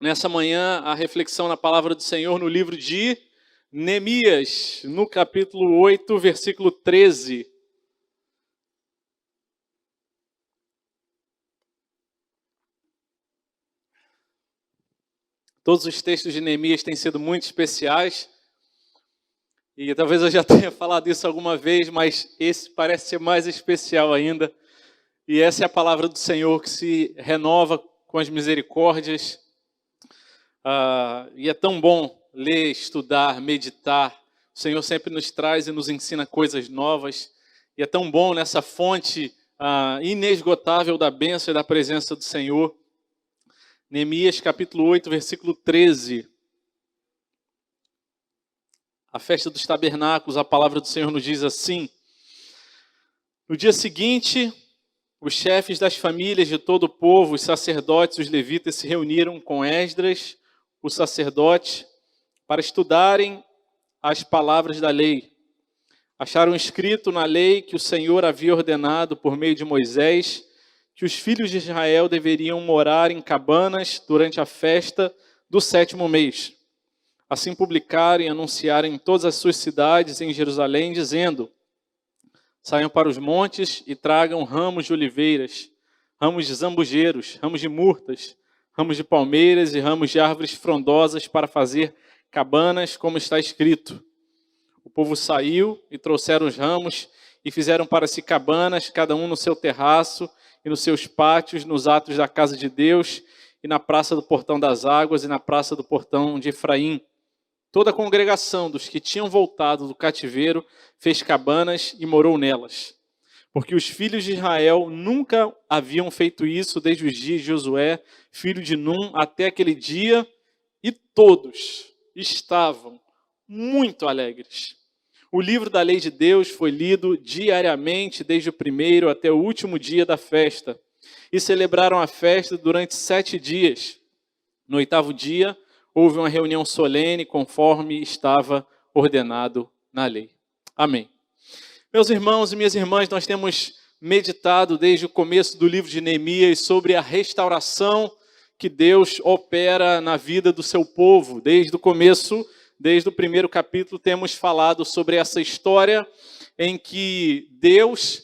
Nessa manhã, a reflexão na palavra do Senhor no livro de Neemias, no capítulo 8, versículo 13. Todos os textos de Neemias têm sido muito especiais, e talvez eu já tenha falado isso alguma vez, mas esse parece ser mais especial ainda. E essa é a palavra do Senhor que se renova com as misericórdias. E é tão bom ler, estudar, meditar. O Senhor sempre nos traz e nos ensina coisas novas. E é tão bom nessa fonte inesgotável da bênção e da presença do Senhor. Neemias capítulo 8, versículo 13. A festa dos tabernáculos, a palavra do Senhor nos diz assim: no dia seguinte, os chefes das famílias de todo o povo, os sacerdotes, os levitas, se reuniram com Esdras, o sacerdote, para estudarem as palavras da lei. Acharam escrito na lei que o Senhor havia ordenado por meio de Moisés que os filhos de Israel deveriam morar em cabanas durante a festa do 7º mês. Assim publicaram e anunciaram em todas as suas cidades em Jerusalém, dizendo: saiam para os montes e tragam ramos de oliveiras, ramos de zambujeiros, ramos de murtas, ramos de palmeiras e ramos de árvores frondosas para fazer cabanas, como está escrito. O povo saiu e trouxeram os ramos e fizeram para si cabanas, cada um no seu terraço e nos seus pátios, nos atos da casa de Deus e na praça do portão das águas e na praça do portão de Efraim. Toda a congregação dos que tinham voltado do cativeiro fez cabanas e morou nelas. Porque os filhos de Israel nunca haviam feito isso desde os dias de Josué, filho de Num, até aquele dia, e todos estavam muito alegres. O livro da lei de Deus foi lido diariamente, desde o primeiro até o último dia da festa. E celebraram a festa durante 7 dias. No 8º dia, houve uma reunião solene, conforme estava ordenado na lei. Amém. Meus irmãos e minhas irmãs, nós temos meditado desde o começo do livro de Neemias sobre a restauração que Deus opera na vida do seu povo. Desde o começo, desde o primeiro capítulo, temos falado sobre essa história em que Deus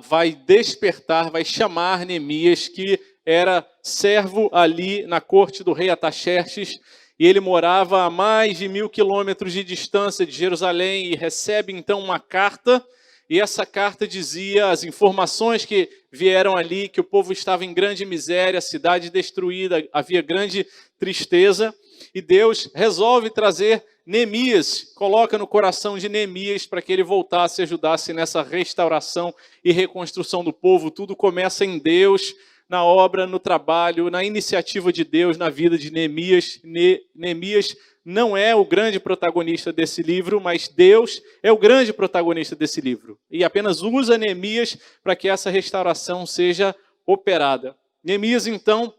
vai despertar, vai chamar Neemias, que era servo ali na corte do rei Artaxerxes, e ele morava a mais de 1.000 quilômetros de distância de Jerusalém, e recebe então uma carta, e essa carta dizia as informações que vieram ali, que o povo estava em grande miséria, a cidade destruída, havia grande tristeza, e Deus resolve trazer Neemias, coloca no coração de Neemias para que ele voltasse e ajudasse nessa restauração e reconstrução do povo. Tudo começa em Deus, na obra, no trabalho, na iniciativa de Deus, na vida de Neemias. Neemias não é o grande protagonista desse livro, mas Deus é o grande protagonista desse livro. E apenas usa Neemias para que essa restauração seja operada. Neemias, então,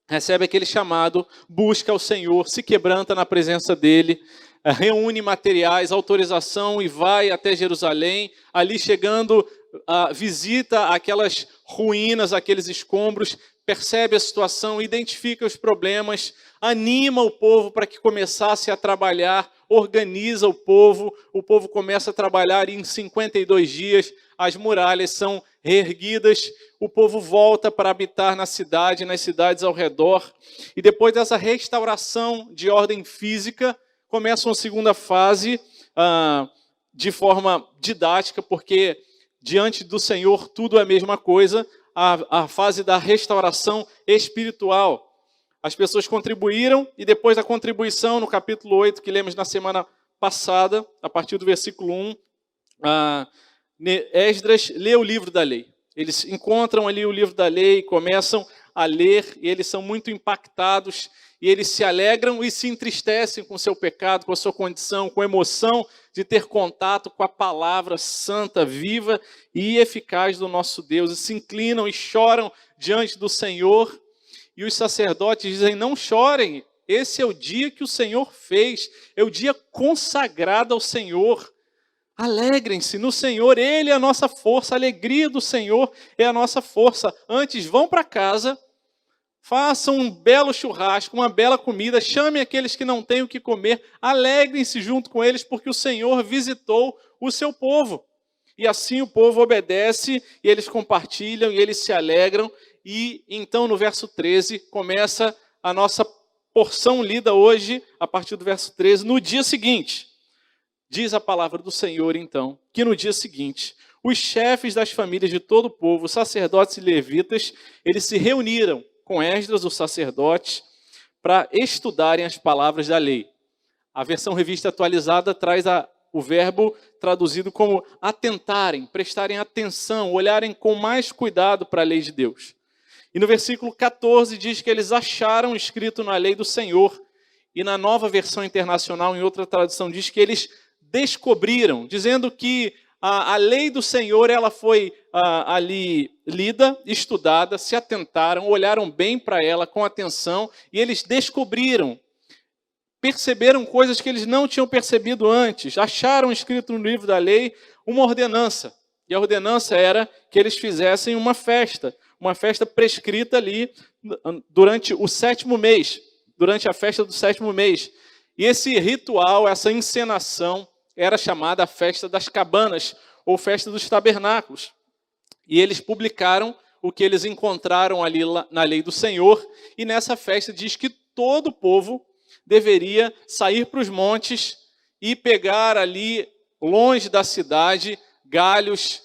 recebe aquele chamado, busca o Senhor, se quebranta na presença dele, reúne materiais, autorização e vai até Jerusalém. Ali chegando, visita aquelas ruínas, aqueles escombros, percebe a situação, identifica os problemas, anima o povo para que começasse a trabalhar, organiza o povo começa a trabalhar e em 52 dias as muralhas são reerguidas, o povo volta para habitar na cidade, nas cidades ao redor, e depois dessa restauração de ordem física, começa uma segunda fase de forma didática, porque diante do Senhor tudo é a mesma coisa, a fase da restauração espiritual. As pessoas contribuíram e depois da contribuição, no capítulo 8, que lemos na semana passada, a partir do versículo 1, Esdras lê o livro da lei. Eles encontram ali o livro da lei, começam a ler e eles são muito impactados e eles se alegram e se entristecem com o seu pecado, com a sua condição, com a emoção de ter contato com a palavra santa, viva e eficaz do nosso Deus. E se inclinam e choram diante do Senhor. E os sacerdotes dizem: não chorem, esse é o dia que o Senhor fez, é o dia consagrado ao Senhor. Alegrem-se no Senhor, Ele é a nossa força, a alegria do Senhor é a nossa força. Antes, vão para casa, Façam um belo churrasco, uma bela comida, chamem aqueles que não têm o que comer, alegrem-se junto com eles, porque o Senhor visitou o seu povo. E assim o povo obedece, e eles compartilham, e eles se alegram. E então no verso 13 começa a nossa porção lida hoje, a partir do verso 13, no dia seguinte. Diz a palavra do Senhor, então, que no dia seguinte, os chefes das famílias de todo o povo, sacerdotes e levitas, eles se reuniram com Esdras, o sacerdote, para estudarem as palavras da lei. A versão revista atualizada traz o verbo traduzido como atentarem, prestarem atenção, olharem com mais cuidado para a lei de Deus. E no versículo 14 diz que eles acharam escrito na lei do Senhor, e na Nova Versão Internacional, em outra tradução, diz que eles descobriram, dizendo que a lei do Senhor ela foi ali lida, estudada, se atentaram, olharam bem para ela com atenção, e eles descobriram, perceberam coisas que eles não tinham percebido antes, acharam escrito no livro da lei uma ordenança, e a ordenança era que eles fizessem uma festa prescrita ali durante o 7º mês, durante a festa do 7º mês. E esse ritual, essa encenação, era chamada a festa das cabanas, ou festa dos tabernáculos. E eles publicaram o que eles encontraram ali na lei do Senhor, e nessa festa diz que todo o povo deveria sair para os montes e pegar ali, longe da cidade, galhos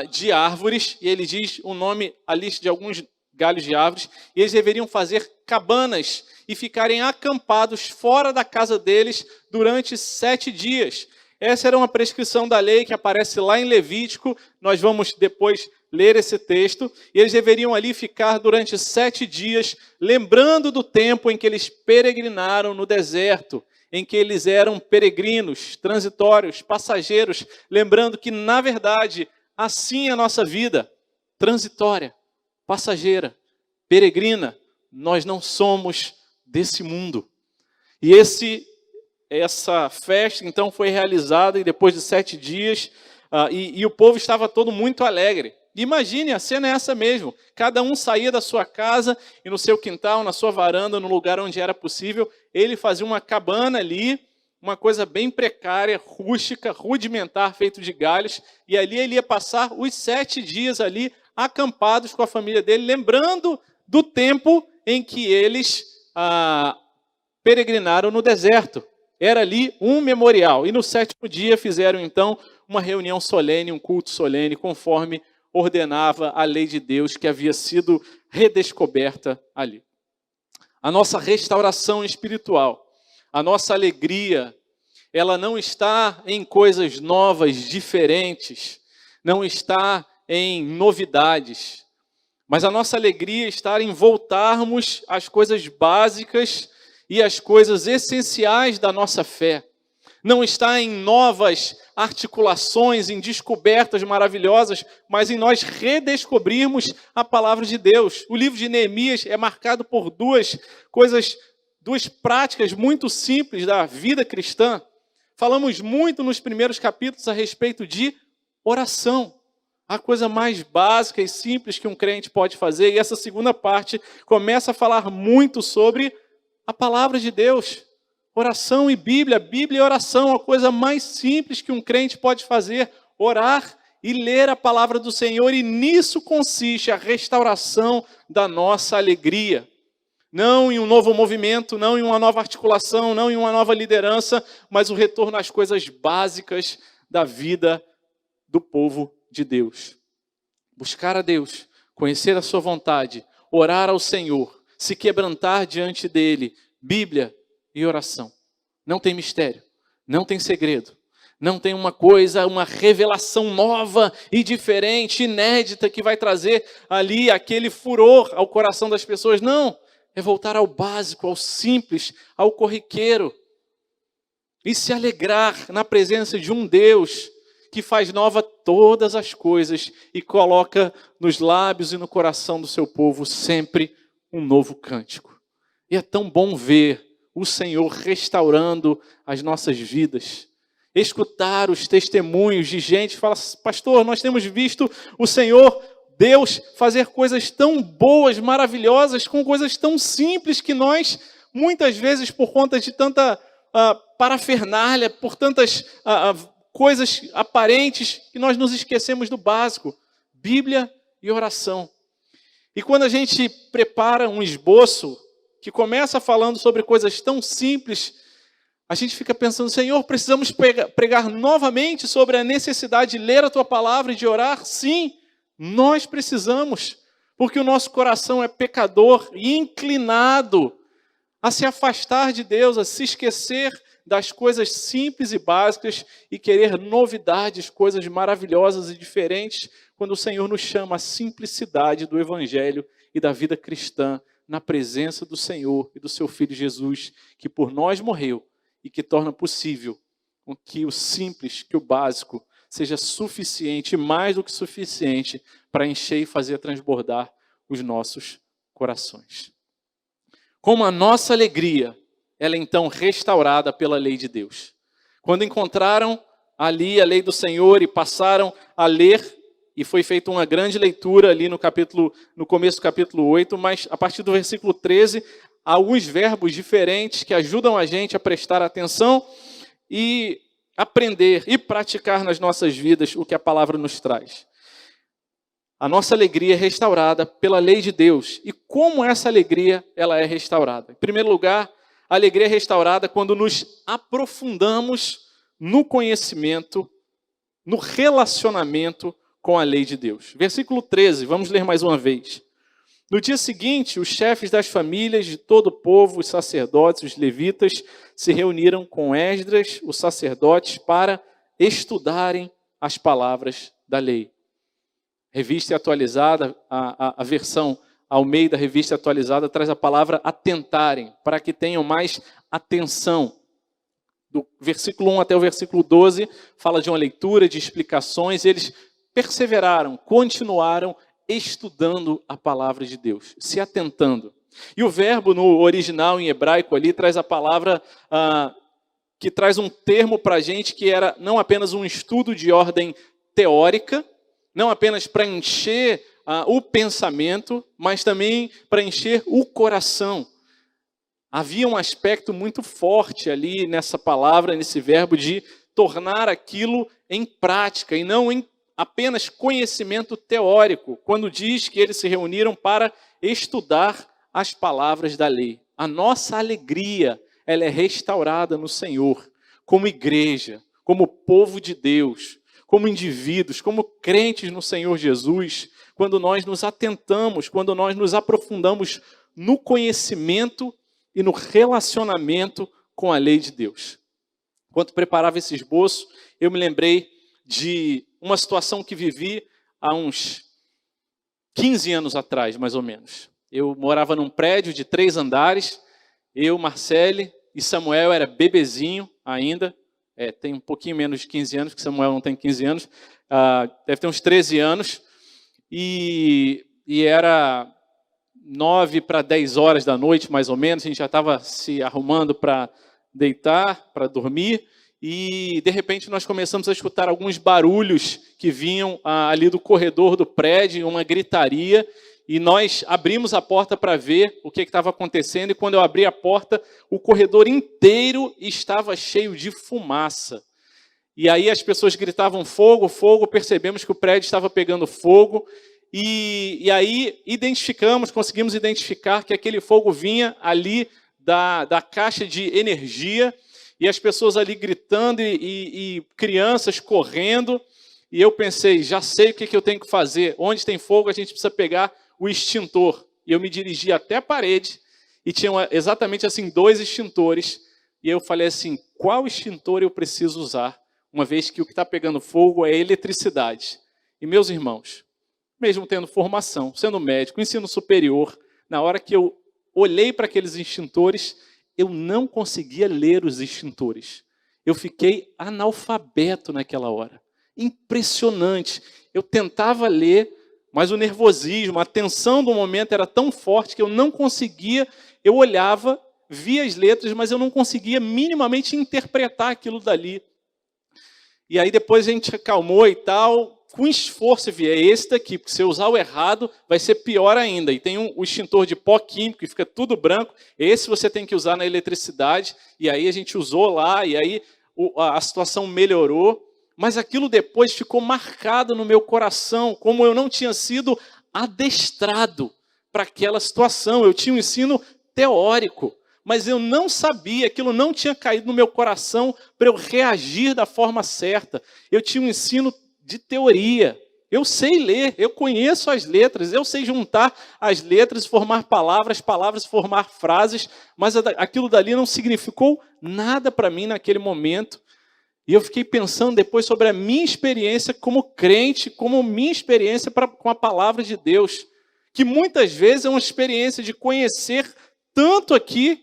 de árvores, e ele diz o nome, a lista de alguns galhos de árvores, e eles deveriam fazer cabanas e ficarem acampados fora da casa deles durante 7 dias. Essa era uma prescrição da lei que aparece lá em Levítico, nós vamos depois ler esse texto, e eles deveriam ali ficar durante 7 dias, lembrando do tempo em que eles peregrinaram no deserto, em que eles eram peregrinos, transitórios, passageiros, lembrando que, na verdade, assim é a nossa vida, transitória, passageira, peregrina, nós não somos desse mundo. E essa festa, então, foi realizada e depois de 7 dias, e o povo estava todo muito alegre. Imagine, a cena é essa mesmo, cada um saía da sua casa e no seu quintal, na sua varanda, no lugar onde era possível, ele fazia uma cabana ali, uma coisa bem precária, rústica, rudimentar, feito de galhos, e ali ele ia passar os 7 dias ali, acampados com a família dele, lembrando do tempo em que eles peregrinaram no deserto. Era ali um memorial, e no 7º dia fizeram então uma reunião solene, um culto solene, conforme ordenava a lei de Deus que havia sido redescoberta ali. A nossa restauração espiritual, a nossa alegria, ela não está em coisas novas, diferentes, não está em novidades, mas a nossa alegria está em voltarmos às coisas básicas e às coisas essenciais da nossa fé. Não está em novas articulações, em descobertas maravilhosas, mas em nós redescobrirmos a palavra de Deus. O livro de Neemias é marcado por duas práticas muito simples da vida cristã. Falamos muito nos primeiros capítulos a respeito de oração. A coisa mais básica e simples que um crente pode fazer. E essa segunda parte começa a falar muito sobre a palavra de Deus. Oração e Bíblia. Bíblia e oração, a coisa mais simples que um crente pode fazer. Orar e ler a palavra do Senhor. E nisso consiste a restauração da nossa alegria. Não em um novo movimento, não em uma nova articulação, não em uma nova liderança, mas o retorno às coisas básicas da vida do povo de Deus. Buscar a Deus, conhecer a sua vontade, orar ao Senhor, se quebrantar diante dele, Bíblia e oração. Não tem mistério, não tem segredo, não tem uma revelação nova e diferente, inédita, que vai trazer ali aquele furor ao coração das pessoas. Não, é voltar ao básico, ao simples, ao corriqueiro. E se alegrar na presença de um Deus que faz nova todas as coisas e coloca nos lábios e no coração do seu povo sempre um novo cântico. E é tão bom ver o Senhor restaurando as nossas vidas. Escutar os testemunhos de gente que fala: pastor, nós temos visto o Senhor Deus fazer coisas tão boas, maravilhosas, com coisas tão simples que nós, muitas vezes, por conta de tanta parafernália, por tantas coisas aparentes, que nós nos esquecemos do básico: Bíblia e oração. E quando a gente prepara um esboço que começa falando sobre coisas tão simples, a gente fica pensando: Senhor, precisamos pregar novamente sobre a necessidade de ler a Tua palavra e de orar? Sim, nós precisamos, porque o nosso coração é pecador e inclinado a se afastar de Deus, a se esquecer das coisas simples e básicas e querer novidades, coisas maravilhosas e diferentes, quando o Senhor nos chama à simplicidade do Evangelho e da vida cristã, na presença do Senhor e do seu Filho Jesus, que por nós morreu e que torna possível que o simples, que o básico, seja suficiente, mais do que suficiente, para encher e fazer transbordar os nossos corações. Como a nossa alegria, ela é então restaurada pela lei de Deus. Quando encontraram ali a lei do Senhor e passaram a ler, e foi feita uma grande leitura ali no começo do capítulo 8, mas a partir do versículo 13, há alguns verbos diferentes que ajudam a gente a prestar atenção e aprender e praticar nas nossas vidas o que a palavra nos traz. A nossa alegria é restaurada pela lei de Deus. E como essa alegria ela é restaurada? Em primeiro lugar, a alegria é restaurada quando nos aprofundamos no conhecimento, no relacionamento com a lei de Deus. Versículo 13, vamos ler mais uma vez. No dia seguinte, os chefes das famílias de todo o povo, os sacerdotes, os levitas, se reuniram com Esdras, os sacerdotes, para estudarem as palavras da lei. Revista atualizada, a versão Almeida, revista atualizada, traz a palavra atentarem, para que tenham mais atenção. Do versículo 1 até o versículo 12, fala de uma leitura, de explicações. Eles perseveraram, continuaram estudando a palavra de Deus, se atentando. E o verbo no original em hebraico ali traz a palavra que traz um termo para a gente que era não apenas um estudo de ordem teórica, não apenas para encher o pensamento, mas também para encher o coração. Havia um aspecto muito forte ali nessa palavra, nesse verbo, de tornar aquilo em prática e não em apenas conhecimento teórico, quando diz que eles se reuniram para estudar as palavras da lei. A nossa alegria, ela é restaurada no Senhor, como igreja, como povo de Deus, como indivíduos, como crentes no Senhor Jesus, quando nós nos atentamos, quando nós nos aprofundamos no conhecimento e no relacionamento com a lei de Deus. Enquanto preparava esse esboço, eu me lembrei de uma situação que vivi há uns 15 anos atrás, mais ou menos. Eu morava num prédio de 3 andares, eu, Marcele e Samuel era bebezinho ainda, tem um pouquinho menos de 15 anos, que Samuel não tem 15 anos, deve ter uns 13 anos, e era 9 para 10 horas da noite, mais ou menos, a gente já estava se arrumando para deitar, para dormir, e de repente nós começamos a escutar alguns barulhos que vinham ali do corredor do prédio, uma gritaria, e nós abrimos a porta para ver o que estava acontecendo, e quando eu abri a porta, o corredor inteiro estava cheio de fumaça. E aí as pessoas gritavam fogo, fogo, percebemos que o prédio estava pegando fogo, e aí conseguimos identificar que aquele fogo vinha ali da caixa de energia, e as pessoas ali gritando e crianças correndo. E eu pensei, já sei o que eu tenho que fazer. Onde tem fogo, a gente precisa pegar o extintor. E eu me dirigi até a parede e tinha exatamente assim 2 extintores. E eu falei assim, qual extintor eu preciso usar? Uma vez que o que está pegando fogo é eletricidade. E meus irmãos, mesmo tendo formação, sendo médico, ensino superior, na hora que eu olhei para aqueles extintores, eu não conseguia ler os extintores. Eu fiquei analfabeto naquela hora. Impressionante. Eu tentava ler, mas o nervosismo, a tensão do momento era tão forte que eu não conseguia. Eu olhava, via as letras, mas eu não conseguia minimamente interpretar aquilo dali. E aí depois a gente acalmou e tal, com esforço e vier esse daqui, porque se eu usar o errado, vai ser pior ainda. E tem o extintor de pó químico, que fica tudo branco. Esse você tem que usar na eletricidade. E aí a gente usou lá, e aí a situação melhorou. Mas aquilo depois ficou marcado no meu coração, como eu não tinha sido adestrado para aquela situação. Eu tinha um ensino teórico, mas eu não sabia, aquilo não tinha caído no meu coração para eu reagir da forma certa. Eu tinha um ensino de teoria. Eu sei ler, eu conheço as letras, eu sei juntar as letras, formar palavras, palavras formar frases, mas aquilo dali não significou nada para mim naquele momento. E eu fiquei pensando depois sobre a minha experiência como crente, como minha experiência com a palavra de Deus, que muitas vezes é uma experiência de conhecer tanto aqui,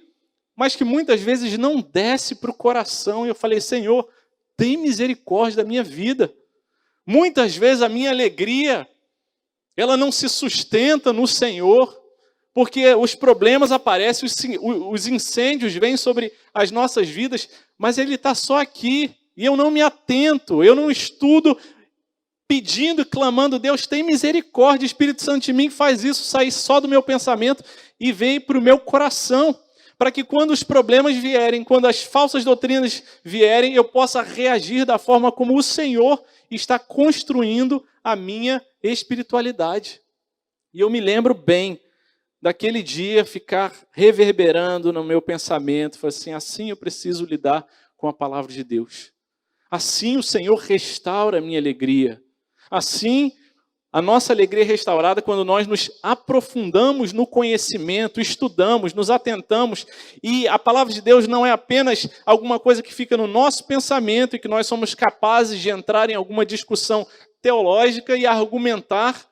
mas que muitas vezes não desce para o coração. E eu falei, Senhor, tem misericórdia da minha vida. Muitas vezes a minha alegria, ela não se sustenta no Senhor, porque os problemas aparecem, os incêndios vêm sobre as nossas vidas, mas Ele está só aqui, e eu não me atento, eu não estudo, pedindo e clamando, Deus tem misericórdia, Espírito Santo de mim faz isso sair só do meu pensamento e vem para o meu coração, para que quando os problemas vierem, quando as falsas doutrinas vierem, eu possa reagir da forma como o Senhor está construindo a minha espiritualidade. E eu me lembro bem daquele dia ficar reverberando no meu pensamento, foi assim eu preciso lidar com a palavra de Deus. Assim o Senhor restaura a minha alegria. Assim, a nossa alegria é restaurada quando nós nos aprofundamos no conhecimento, estudamos, nos atentamos. E a palavra de Deus não é apenas alguma coisa que fica no nosso pensamento e que nós somos capazes de entrar em alguma discussão teológica e argumentar,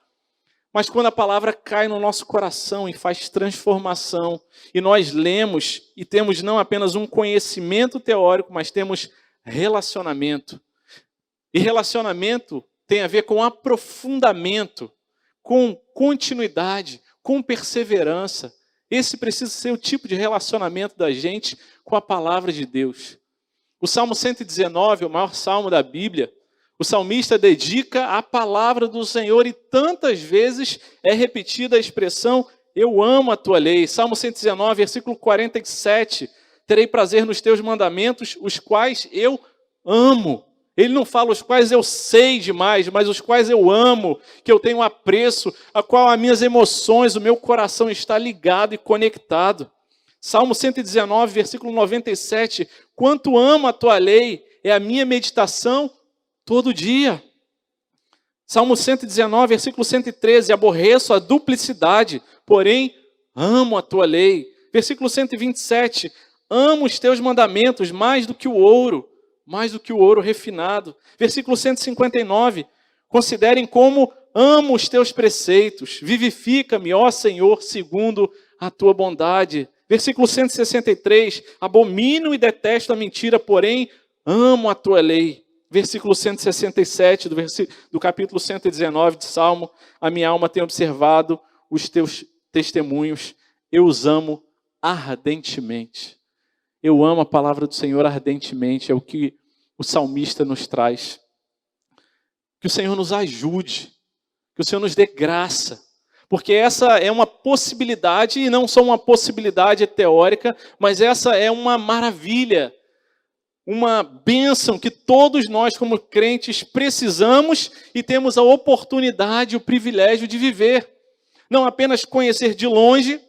mas quando a palavra cai no nosso coração e faz transformação, e nós lemos e temos não apenas um conhecimento teórico, mas temos relacionamento. E relacionamento tem a ver com aprofundamento, com continuidade, com perseverança. Esse precisa ser o tipo de relacionamento da gente com a palavra de Deus. O Salmo 119, o maior salmo da Bíblia, o salmista dedica a palavra do Senhor e tantas vezes é repetida a expressão, eu amo a tua lei. Salmo 119, versículo 47, terei prazer nos teus mandamentos, os quais eu amo. Ele não fala os quais eu sei demais, mas os quais eu amo, que eu tenho apreço, a qual as minhas emoções, o meu coração está ligado e conectado. Salmo 119, versículo 97, quanto amo a tua lei, é a minha meditação todo dia. Salmo 119, versículo 113, aborreço a duplicidade, porém amo a tua lei. Versículo 127, amo os teus mandamentos mais do que o ouro refinado. Versículo 159, considerem como amo os teus preceitos, vivifica-me, ó Senhor, segundo a tua bondade. Versículo 163, abomino e detesto a mentira, porém amo a tua lei. Versículo 167 do capítulo 119 de Salmo, a minha alma tem observado os teus testemunhos, eu os amo ardentemente. Eu amo a palavra do Senhor ardentemente, é o que o salmista nos traz. Que o Senhor nos ajude, que o Senhor nos dê graça, porque essa é uma possibilidade, e não só uma possibilidade teórica, mas essa é uma maravilha, uma bênção que todos nós como crentes precisamos e temos a oportunidade, o privilégio de viver. Não apenas conhecer de longe,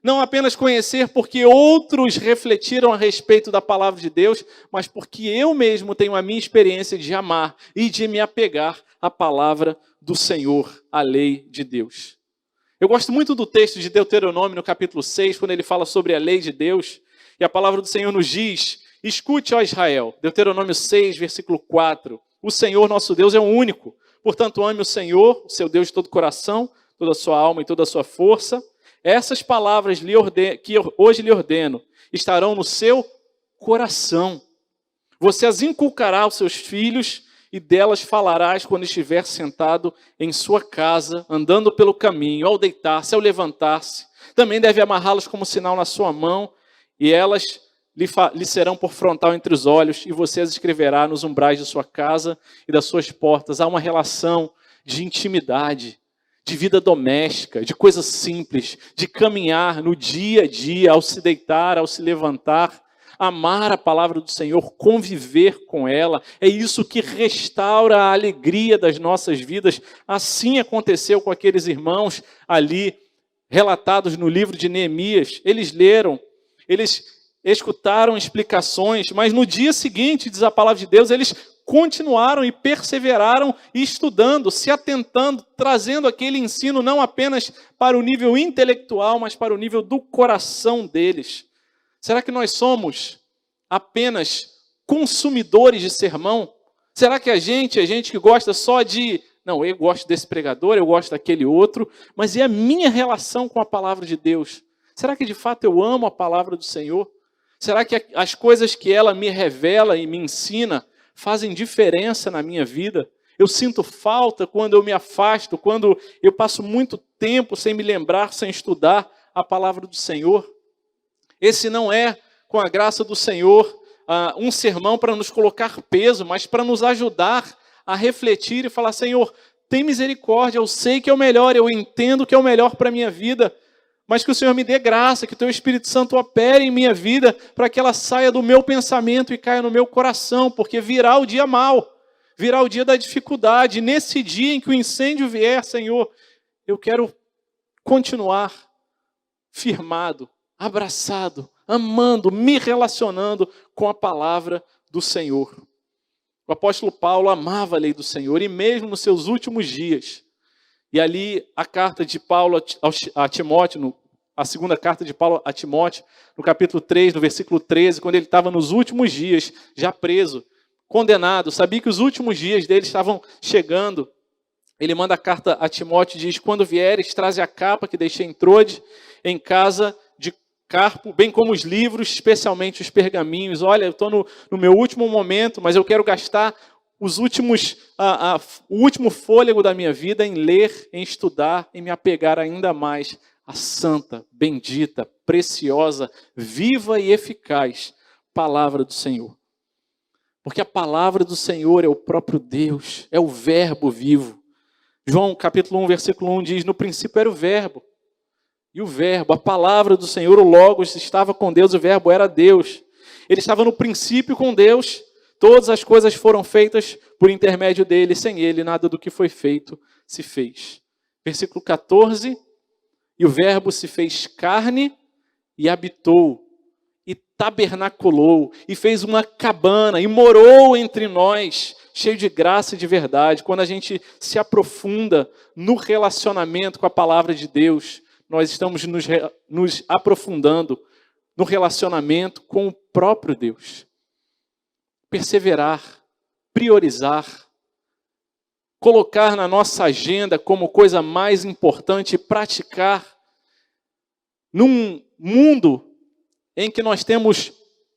não apenas conhecer porque outros refletiram a respeito da palavra de Deus, mas porque eu mesmo tenho a minha experiência de amar e de me apegar à palavra do Senhor, à lei de Deus. Eu gosto muito do texto de Deuteronômio, no capítulo 6, quando ele fala sobre a lei de Deus, e a palavra do Senhor nos diz, escute, ó Israel, Deuteronômio 6, versículo 4, o Senhor nosso Deus é o único, portanto ame o Senhor, o seu Deus de todo o coração, toda a sua alma e toda a sua força. Essas palavras que hoje lhe ordeno estarão no seu coração. Você as inculcará aos seus filhos e delas falarás quando estiver sentado em sua casa, andando pelo caminho, ao deitar-se, ao levantar-se. Também deve amarrá-las como sinal na sua mão e elas lhe serão por frontal entre os olhos, e você as escreverá nos umbrais de sua casa e das suas portas. Há uma relação de intimidade, de vida doméstica, de coisas simples, de caminhar no dia a dia, ao se deitar, ao se levantar, amar a palavra do Senhor, conviver com ela. É isso que restaura a alegria das nossas vidas. Assim aconteceu com aqueles irmãos ali, relatados no livro de Neemias. Eles leram, eles escutaram explicações, mas no dia seguinte, diz a palavra de Deus, eles continuaram e perseveraram estudando, se atentando, trazendo aquele ensino não apenas para o nível intelectual, mas para o nível do coração deles. Será que nós somos apenas consumidores de sermão? Será que a gente que gosta só de... Não, eu gosto desse pregador, eu gosto daquele outro, mas e a minha relação com a palavra de Deus? Será que de fato eu amo a palavra do Senhor? Será que as coisas que ela me revela e me ensina fazem diferença na minha vida? Eu sinto falta quando eu me afasto, quando eu passo muito tempo sem me lembrar, sem estudar a palavra do Senhor? Esse não é, com a graça do Senhor, um sermão para nos colocar peso, mas para nos ajudar a refletir e falar: Senhor, tem misericórdia, eu sei que é o melhor, eu entendo que é o melhor para a minha vida, mas que o Senhor me dê graça, que o Teu Espírito Santo opere em minha vida, para que ela saia do meu pensamento e caia no meu coração, porque virá o dia mau, virá o dia da dificuldade. Nesse dia em que o incêndio vier, Senhor, eu quero continuar firmado, abraçado, amando, me relacionando com a palavra do Senhor. O apóstolo Paulo amava a lei do Senhor, e mesmo nos seus últimos dias, e ali a carta de Paulo a Timóteo, a segunda carta de Paulo a Timóteo, no capítulo 3, no versículo 13, quando ele estava nos últimos dias, já preso, condenado, sabia que os últimos dias dele estavam chegando. Ele manda a carta a Timóteo e diz: quando vieres, traze a capa que deixei em Trode, em casa de Carpo, bem como os livros, especialmente os pergaminhos. Olha, eu estou no meu último momento, mas eu quero gastar o último fôlego da minha vida em ler, em estudar, em me apegar ainda mais à santa, bendita, preciosa, viva e eficaz palavra do Senhor. Porque a palavra do Senhor é o próprio Deus, é o verbo vivo. João capítulo 1, versículo 1 diz: no princípio era o verbo. E o verbo, a palavra do Senhor, o Logos, estava com Deus, o verbo era Deus. Ele estava no princípio com Deus. Todas as coisas foram feitas por intermédio dele, sem ele nada do que foi feito se fez. Versículo 14, e o verbo se fez carne e habitou, e tabernaculou, e fez uma cabana, e morou entre nós, cheio de graça e de verdade. Quando a gente se aprofunda no relacionamento com a palavra de Deus, nós estamos nos aprofundando no relacionamento com o próprio Deus. Perseverar, priorizar, colocar na nossa agenda como coisa mais importante, praticar num mundo em que nós temos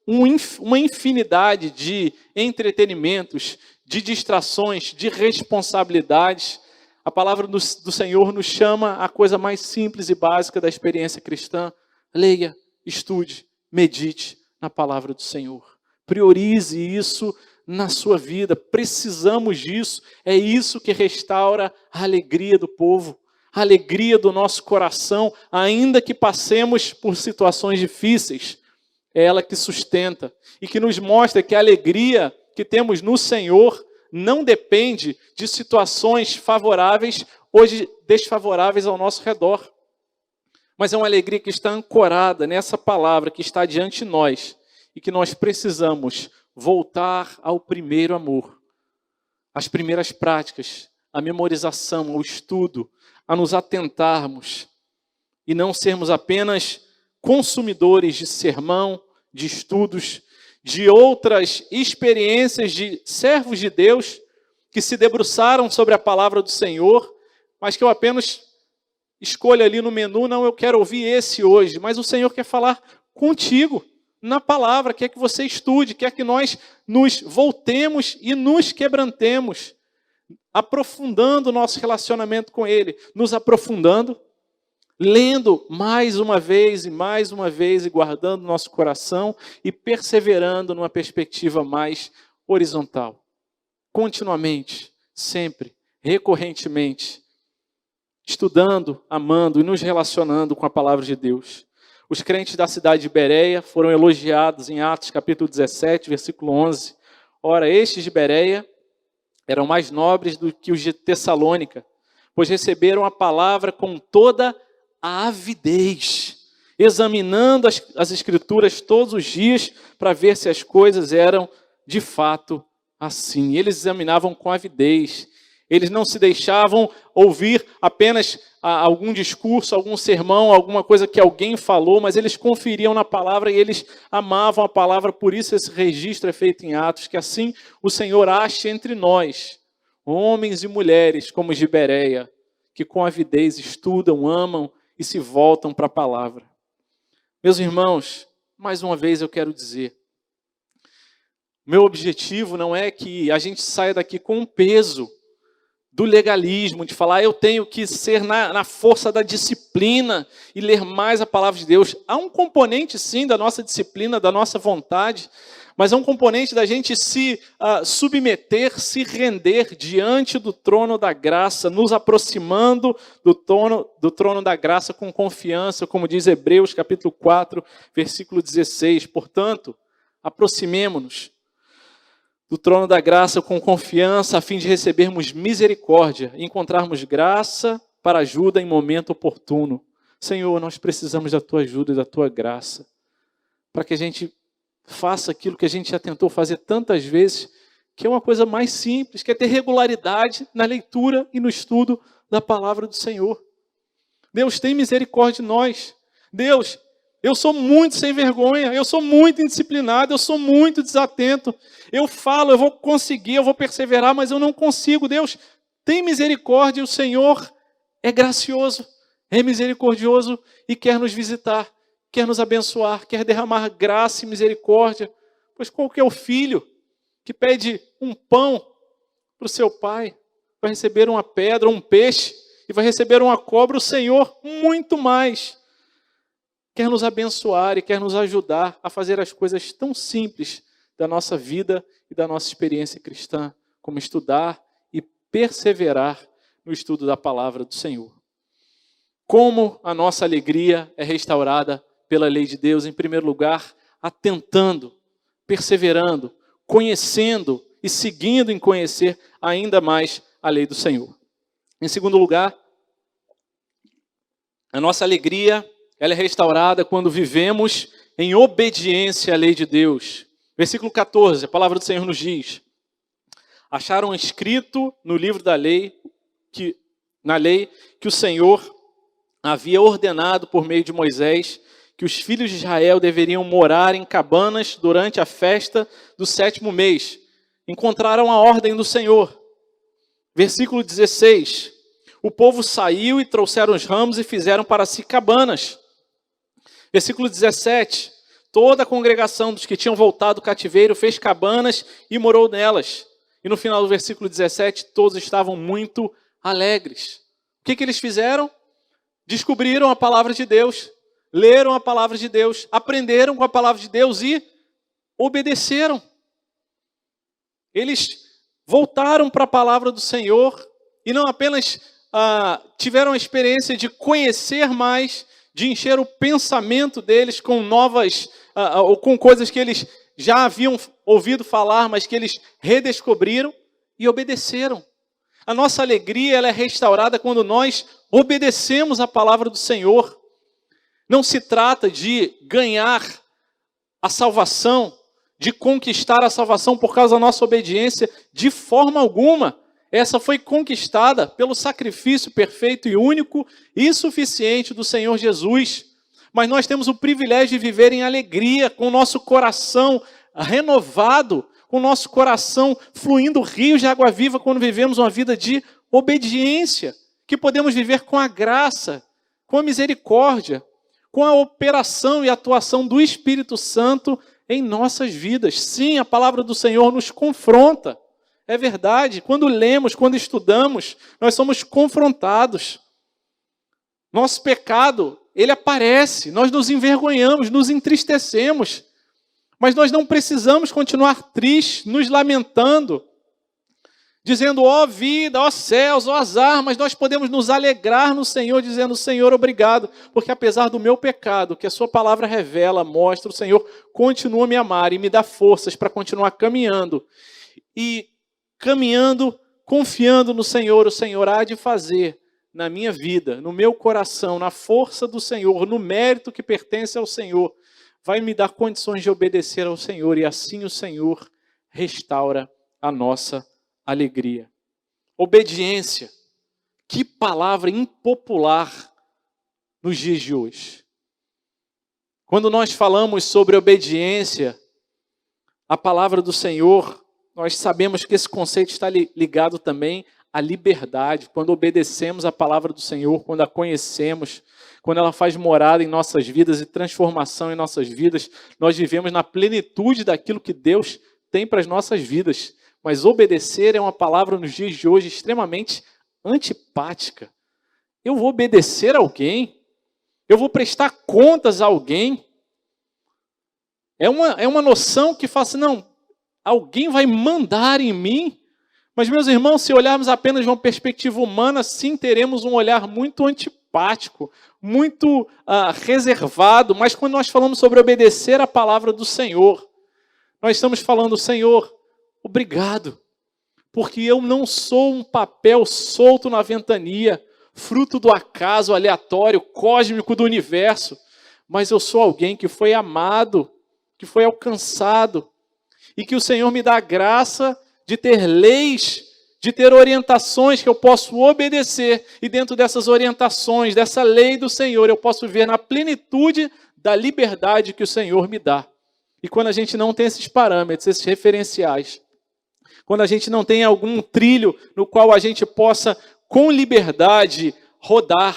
uma infinidade de entretenimentos, de distrações, de responsabilidades. A palavra do Senhor nos chama a coisa mais simples e básica da experiência cristã. Leia, estude, medite na palavra do Senhor. Priorize isso na sua vida. Precisamos disso. É isso que restaura a alegria do povo, a alegria do nosso coração, ainda que passemos por situações difíceis. É ela que sustenta e que nos mostra que a alegria que temos no Senhor não depende de situações favoráveis ou desfavoráveis ao nosso redor. Mas é uma alegria que está ancorada nessa palavra que está diante de nós e que nós precisamos voltar ao primeiro amor, às primeiras práticas, à memorização, ao estudo, a nos atentarmos e não sermos apenas consumidores de sermão, de estudos, de outras experiências de servos de Deus que se debruçaram sobre a palavra do Senhor, mas que eu apenas escolho ali no menu: não, eu quero ouvir esse hoje, mas o Senhor quer falar contigo na palavra, quer que você estude, quer que nós nos voltemos e nos quebrantemos, aprofundando o nosso relacionamento com Ele, nos aprofundando, lendo mais uma vez e guardando nosso coração e perseverando numa perspectiva mais horizontal. Continuamente, sempre, recorrentemente, estudando, amando e nos relacionando com a palavra de Deus. Os crentes da cidade de Bereia foram elogiados em Atos capítulo 17, versículo 11. Ora, estes de Bereia eram mais nobres do que os de Tessalônica, pois receberam a palavra com toda a avidez, examinando as Escrituras todos os dias para ver se as coisas eram de fato assim. Eles examinavam com avidez. Eles não se deixavam ouvir apenas algum discurso, algum sermão, alguma coisa que alguém falou, mas eles conferiam na palavra e eles amavam a palavra. Por isso esse registro é feito em Atos, que assim o Senhor ache entre nós, homens e mulheres como os de Bereia, que com avidez estudam, amam e se voltam para a palavra. Meus irmãos, mais uma vez eu quero dizer, meu objetivo não é que a gente saia daqui com um peso do legalismo, de falar, eu tenho que ser na força da disciplina e ler mais a palavra de Deus. Há um componente, sim, da nossa disciplina, da nossa vontade, mas é um componente da gente se submeter, se render diante do trono da graça, nos aproximando do trono da graça com confiança, como diz Hebreus capítulo 4, versículo 16. Portanto, aproximemo-nos do trono da graça com confiança, a fim de recebermos misericórdia e encontrarmos graça para ajuda em momento oportuno. Senhor, nós precisamos da Tua ajuda e da Tua graça, para que a gente faça aquilo que a gente já tentou fazer tantas vezes, que é uma coisa mais simples, que é ter regularidade na leitura e no estudo da palavra do Senhor. Deus, tem misericórdia de nós. Deus, eu sou muito sem vergonha, eu sou muito indisciplinado, eu sou muito desatento. Eu falo, eu vou conseguir, eu vou perseverar, mas eu não consigo. Deus, tem misericórdia, o Senhor é gracioso, é misericordioso e quer nos visitar, quer nos abençoar, quer derramar graça e misericórdia. Pois qual que é o filho que pede um pão para o seu pai, vai receber uma pedra, um peixe, e vai receber uma cobra? O Senhor muito mais quer nos abençoar e quer nos ajudar a fazer as coisas tão simples da nossa vida e da nossa experiência cristã, como estudar e perseverar no estudo da palavra do Senhor. Como a nossa alegria é restaurada pela lei de Deus? Em primeiro lugar, atentando, perseverando, conhecendo e seguindo em conhecer ainda mais a lei do Senhor. Em segundo lugar, a nossa alegria ela é restaurada quando vivemos em obediência à lei de Deus. Versículo 14, a palavra do Senhor nos diz: acharam escrito no livro da lei, que o Senhor havia ordenado por meio de Moisés que os filhos de Israel deveriam morar em cabanas durante a festa do 7º mês. Encontraram a ordem do Senhor. Versículo 16, o povo saiu e trouxeram os ramos e fizeram para si cabanas. Versículo 17, toda a congregação dos que tinham voltado do cativeiro fez cabanas e morou nelas. E no final do versículo 17, todos estavam muito alegres. O que eles fizeram? Descobriram a palavra de Deus, leram a palavra de Deus, aprenderam com a palavra de Deus e obedeceram. Eles voltaram para a palavra do Senhor e não apenas tiveram a experiência de conhecer mais, de encher o pensamento deles com ou com coisas que eles já haviam ouvido falar, mas que eles redescobriram e obedeceram. A nossa alegria ela é restaurada quando nós obedecemos a palavra do Senhor. Não se trata de ganhar a salvação, de conquistar a salvação por causa da nossa obediência, de forma alguma. Essa foi conquistada pelo sacrifício perfeito e único e suficiente do Senhor Jesus. Mas nós temos o privilégio de viver em alegria, com o nosso coração renovado, com o nosso coração fluindo rios de água viva quando vivemos uma vida de obediência, que podemos viver com a graça, com a misericórdia, com a operação e atuação do Espírito Santo em nossas vidas. Sim, a palavra do Senhor nos confronta. É verdade, quando lemos, quando estudamos, nós somos confrontados. Nosso pecado, ele aparece, nós nos envergonhamos, nos entristecemos, mas nós não precisamos continuar tristes, nos lamentando, dizendo, ó vida, ó céus, ó azar, mas nós podemos nos alegrar no Senhor, dizendo, Senhor, obrigado, porque apesar do meu pecado, que a sua palavra revela, mostra, o Senhor continua a me amar e me dá forças para continuar caminhando. E caminhando, confiando no Senhor, o Senhor há de fazer na minha vida, no meu coração, na força do Senhor, no mérito que pertence ao Senhor, vai me dar condições de obedecer ao Senhor, e assim o Senhor restaura a nossa alegria. Obediência. Que palavra impopular nos dias de hoje. Quando nós falamos sobre obediência, a palavra do Senhor, nós sabemos que esse conceito está ligado também à liberdade. Quando obedecemos a palavra do Senhor, quando a conhecemos, quando ela faz morada em nossas vidas e transformação em nossas vidas, nós vivemos na plenitude daquilo que Deus tem para as nossas vidas. Mas obedecer é uma palavra nos dias de hoje extremamente antipática. Eu vou obedecer a alguém? Eu vou prestar contas a alguém? É uma noção que fala assim, não, alguém vai mandar em mim? Mas, meus irmãos, se olharmos apenas de uma perspectiva humana, sim, teremos um olhar muito antipático, muito reservado. Mas quando nós falamos sobre obedecer a palavra do Senhor, nós estamos falando, Senhor, obrigado, porque eu não sou um papel solto na ventania, fruto do acaso aleatório, cósmico do universo, mas eu sou alguém que foi amado, que foi alcançado, e que o Senhor me dá a graça de ter leis, de ter orientações que eu posso obedecer, e dentro dessas orientações, dessa lei do Senhor, eu posso viver na plenitude da liberdade que o Senhor me dá. E quando a gente não tem esses parâmetros, esses referenciais, quando a gente não tem algum trilho no qual a gente possa, com liberdade, rodar,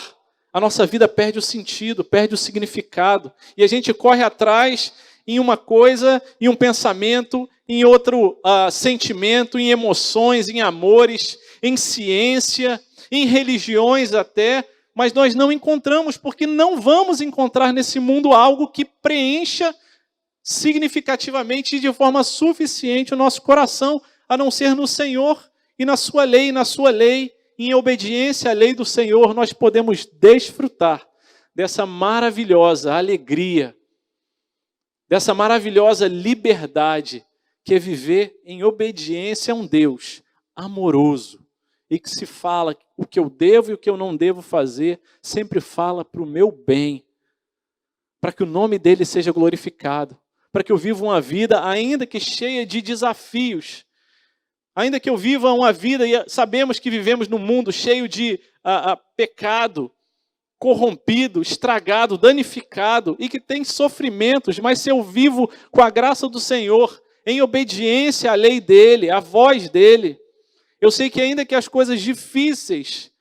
a nossa vida perde o sentido, perde o significado, e a gente corre atrás em uma coisa, em um pensamento, em outro sentimento, em emoções, em amores, em ciência, em religiões até, mas nós não encontramos, porque não vamos encontrar nesse mundo algo que preencha significativamente e de forma suficiente o nosso coração, a não ser no Senhor e na sua lei, em obediência à lei do Senhor, nós podemos desfrutar dessa maravilhosa alegria, dessa maravilhosa liberdade, que é viver em obediência a um Deus amoroso, e que se fala o que eu devo e o que eu não devo fazer, sempre fala para o meu bem, para que o nome dele seja glorificado, para que eu viva uma vida ainda que cheia de desafios, ainda que eu viva uma vida, e sabemos que vivemos num mundo cheio de pecado, corrompido, estragado, danificado, e que tem sofrimentos, mas se eu vivo com a graça do Senhor, em obediência à lei dele, à voz dele, eu sei que ainda que as coisas difíceis,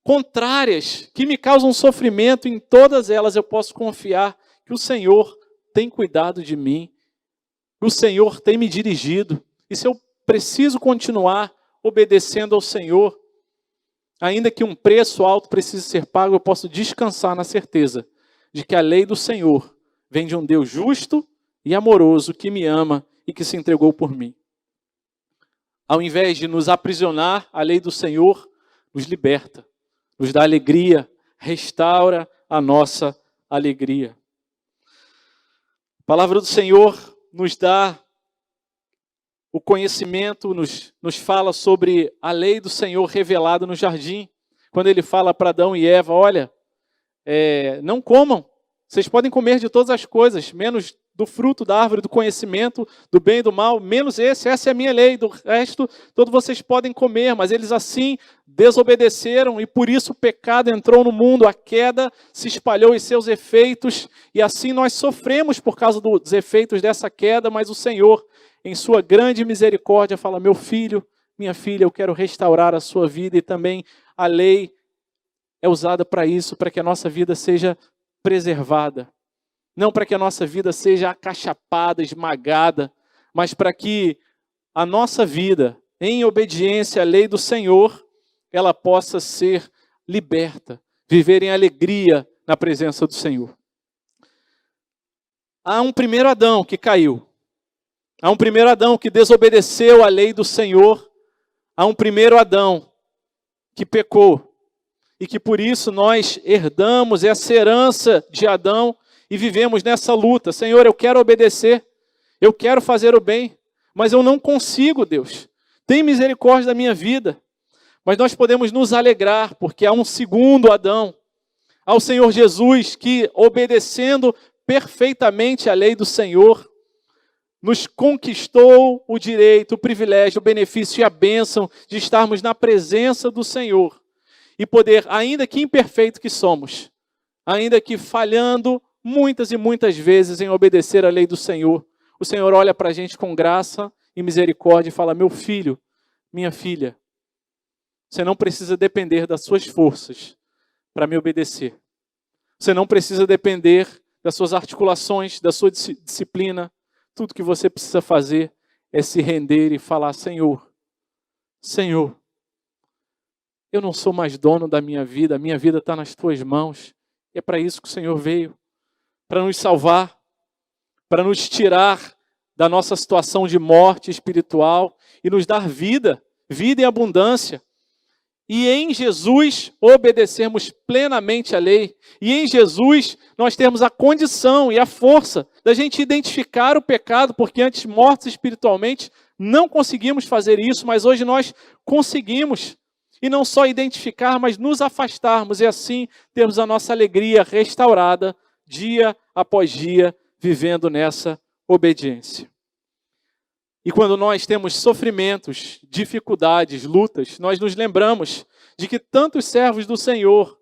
contrárias, que me causam sofrimento, em todas elas eu posso confiar que o Senhor tem cuidado de mim, que o Senhor tem me dirigido, e se eu preciso continuar obedecendo ao Senhor, ainda que um preço alto precise ser pago, eu posso descansar na certeza de que a lei do Senhor vem de um Deus justo e amoroso, que me ama e que se entregou por mim. Ao invés de nos aprisionar, a lei do Senhor nos liberta, nos dá alegria, restaura a nossa alegria. A palavra do Senhor nos dá o conhecimento, nos fala sobre a lei do Senhor revelada no jardim, quando ele fala para Adão e Eva, olha, não comam, vocês podem comer de todas as coisas, menos do fruto da árvore do conhecimento, do bem e do mal, menos essa é a minha lei, do resto, todos vocês podem comer, mas eles assim desobedeceram, e por isso o pecado entrou no mundo, a queda se espalhou em seus efeitos, e assim nós sofremos por causa dos efeitos dessa queda, mas o Senhor, em sua grande misericórdia, fala, meu filho, minha filha, eu quero restaurar a sua vida, e também a lei é usada para isso, para que a nossa vida seja preservada. Não para que a nossa vida seja acachapada, esmagada, mas para que a nossa vida, em obediência à lei do Senhor, ela possa ser liberta, viver em alegria na presença do Senhor. Há um primeiro Adão que caiu. Há um primeiro Adão que desobedeceu à lei do Senhor. Há um primeiro Adão que pecou. E que por isso nós herdamos essa herança de Adão e vivemos nessa luta. Senhor, eu quero obedecer, eu quero fazer o bem, mas eu não consigo, Deus. Tem misericórdia da minha vida. Mas nós podemos nos alegrar, porque há um segundo Adão, ao Senhor Jesus, que obedecendo perfeitamente a lei do Senhor, nos conquistou o direito, o privilégio, o benefício e a bênção de estarmos na presença do Senhor e poder, ainda que imperfeito que somos, ainda que falhando muitas e muitas vezes em obedecer a lei do Senhor, o Senhor olha para a gente com graça e misericórdia e fala: meu filho, minha filha, você não precisa depender das suas forças para me obedecer. Você não precisa depender das suas articulações, da sua disciplina. Tudo que você precisa fazer é se render e falar: Senhor, Senhor, eu não sou mais dono da minha vida, a minha vida está nas tuas mãos. E é para isso que o Senhor veio, para nos salvar, para nos tirar da nossa situação de morte espiritual e nos dar vida, vida em abundância. E em Jesus obedecermos plenamente a lei. E em Jesus nós temos a condição e a força da gente identificar o pecado, porque antes mortos espiritualmente não conseguimos fazer isso, mas hoje nós conseguimos. E não só identificar, mas nos afastarmos e assim termos a nossa alegria restaurada dia após dia, vivendo nessa obediência. E quando nós temos sofrimentos, dificuldades, lutas, nós nos lembramos de que tantos servos do Senhor,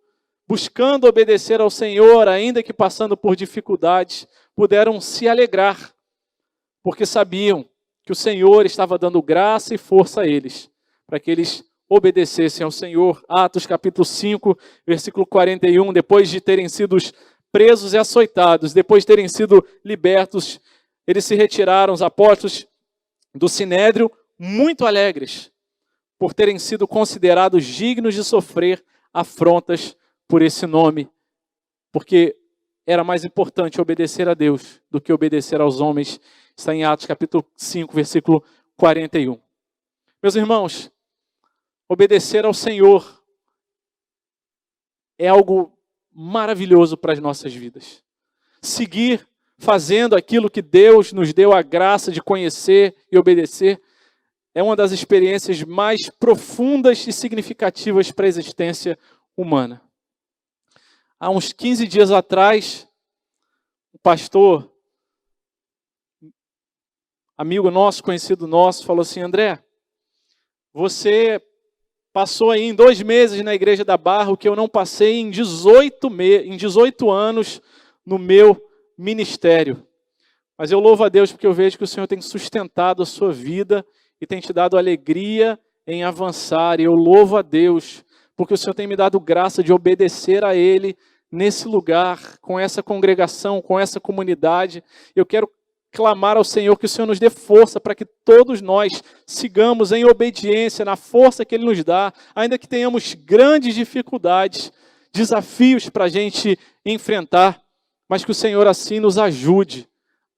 buscando obedecer ao Senhor, ainda que passando por dificuldades, puderam se alegrar, porque sabiam que o Senhor estava dando graça e força a eles, para que eles obedecessem ao Senhor. Atos capítulo 5, versículo 41, depois de terem sido presos e açoitados, depois de terem sido libertos, eles se retiraram, os apóstolos do Sinédrio, muito alegres por terem sido considerados dignos de sofrer afrontas por esse nome, porque era mais importante obedecer a Deus do que obedecer aos homens. Está em Atos capítulo 5, versículo 41. Meus irmãos, obedecer ao Senhor é algo maravilhoso para as nossas vidas. Seguir fazendo aquilo que Deus nos deu a graça de conhecer e obedecer, é uma das experiências mais profundas e significativas para a existência humana. Há uns 15 dias atrás, um pastor, amigo nosso, conhecido nosso, falou assim: André, você passou aí em 2 meses na Igreja da Barra o que eu não passei em 18 anos no meu ministério. Mas eu louvo a Deus porque eu vejo que o Senhor tem sustentado a sua vida e tem te dado alegria em avançar. E eu louvo a Deus porque o Senhor tem me dado graça de obedecer a Ele nesse lugar, com essa congregação, com essa comunidade. Eu quero clamar ao Senhor que o Senhor nos dê força para que todos nós sigamos em obediência, na força que Ele nos dá, ainda que tenhamos grandes dificuldades, desafios para a gente enfrentar, mas que o Senhor assim nos ajude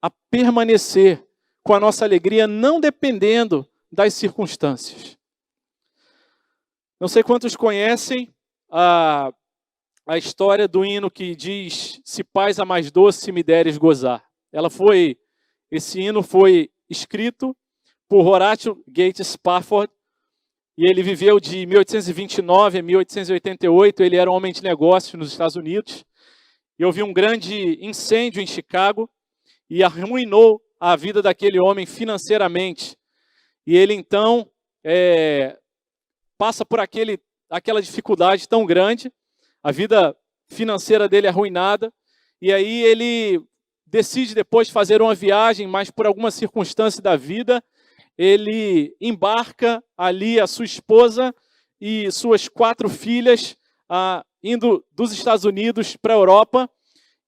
a permanecer com a nossa alegria, não dependendo das circunstâncias. Não sei quantos conhecem a história do hino que diz: se paz a mais doce, se me deres gozar. Esse hino foi escrito por Horatio Gates Spafford, e ele viveu de 1829 a 1888, ele era um homem de negócios nos Estados Unidos, e houve um grande incêndio em Chicago, e arruinou a vida daquele homem financeiramente. E ele então passa por aquela dificuldade tão grande, a vida financeira dele é arruinada, e aí ele decide depois fazer uma viagem, mas por alguma circunstância da vida, ele embarca ali a sua esposa e suas 4 filhas, indo dos Estados Unidos para a Europa,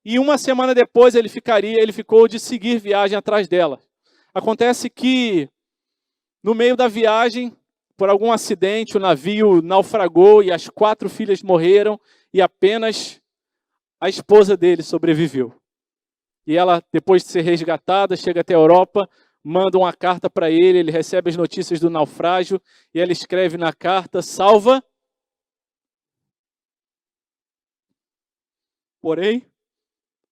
e uma semana depois ele ficou de seguir viagem atrás dela. Acontece que, no meio da viagem, por algum acidente, o navio naufragou e as 4 filhas morreram, e apenas a esposa dele sobreviveu. E ela, depois de ser resgatada, chega até a Europa, manda uma carta para ele, ele recebe as notícias do naufrágio, e ela escreve na carta: salva, porém,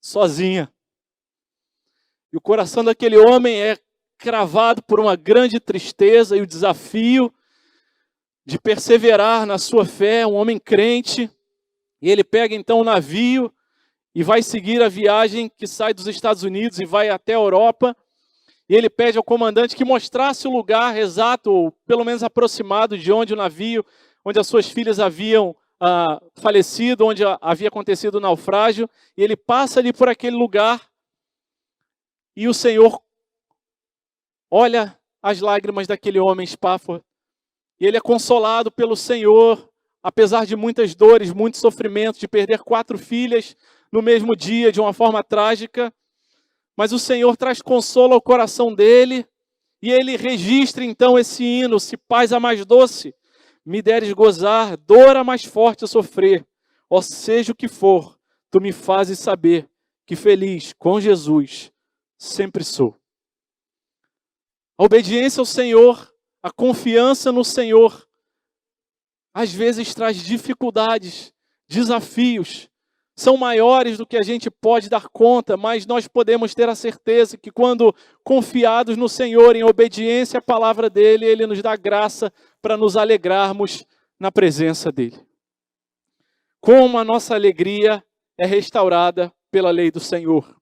sozinha. E o coração daquele homem é cravado por uma grande tristeza e o desafio de perseverar na sua fé, um homem crente. E ele pega então o navio e vai seguir a viagem que sai dos Estados Unidos e vai até a Europa. E ele pede ao comandante que mostrasse o lugar exato, ou pelo menos aproximado de onde o navio, onde as suas filhas haviam falecido, onde havia acontecido o naufrágio. E ele passa ali por aquele lugar e o Senhor olha as lágrimas daquele homem Spafford. E ele é consolado pelo Senhor, apesar de muitas dores, muito sofrimento, de perder 4 filhas no mesmo dia, de uma forma trágica. Mas o Senhor traz consolo ao coração dele, e ele registra então esse hino: se paz a mais doce me deres gozar, dor a mais forte a sofrer, ó seja o que for, tu me fazes saber que feliz com Jesus sempre sou. A obediência ao Senhor, a confiança no Senhor, às vezes traz dificuldades, desafios, são maiores do que a gente pode dar conta, mas nós podemos ter a certeza que quando confiados no Senhor, em obediência à palavra dEle, Ele nos dá graça para nos alegrarmos na presença dEle. Como a nossa alegria é restaurada pela lei do Senhor.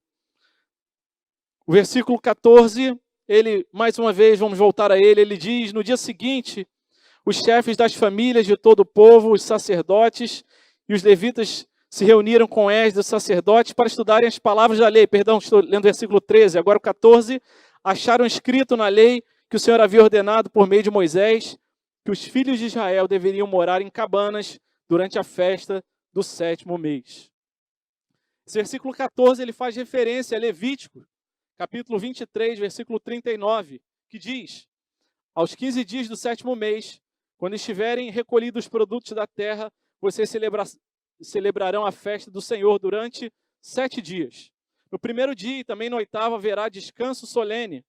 O versículo 14, ele, mais uma vez, vamos voltar a ele diz: no dia seguinte, os chefes das famílias de todo o povo, os sacerdotes e os levitas se reuniram com Esdras, sacerdotes, para estudarem as palavras da lei. Perdão, estou lendo o versículo 13. Agora o 14. Acharam escrito na lei que o Senhor havia ordenado por meio de Moisés que os filhos de Israel deveriam morar em cabanas durante a festa do 7º mês. Esse versículo 14 ele faz referência a Levítico, capítulo 23, versículo 39, que diz: aos 15 dias do 7º mês, quando estiverem recolhidos os produtos da terra, vocês celebrarão a festa do Senhor durante 7 dias. No primeiro dia e também no 8º haverá descanso solene.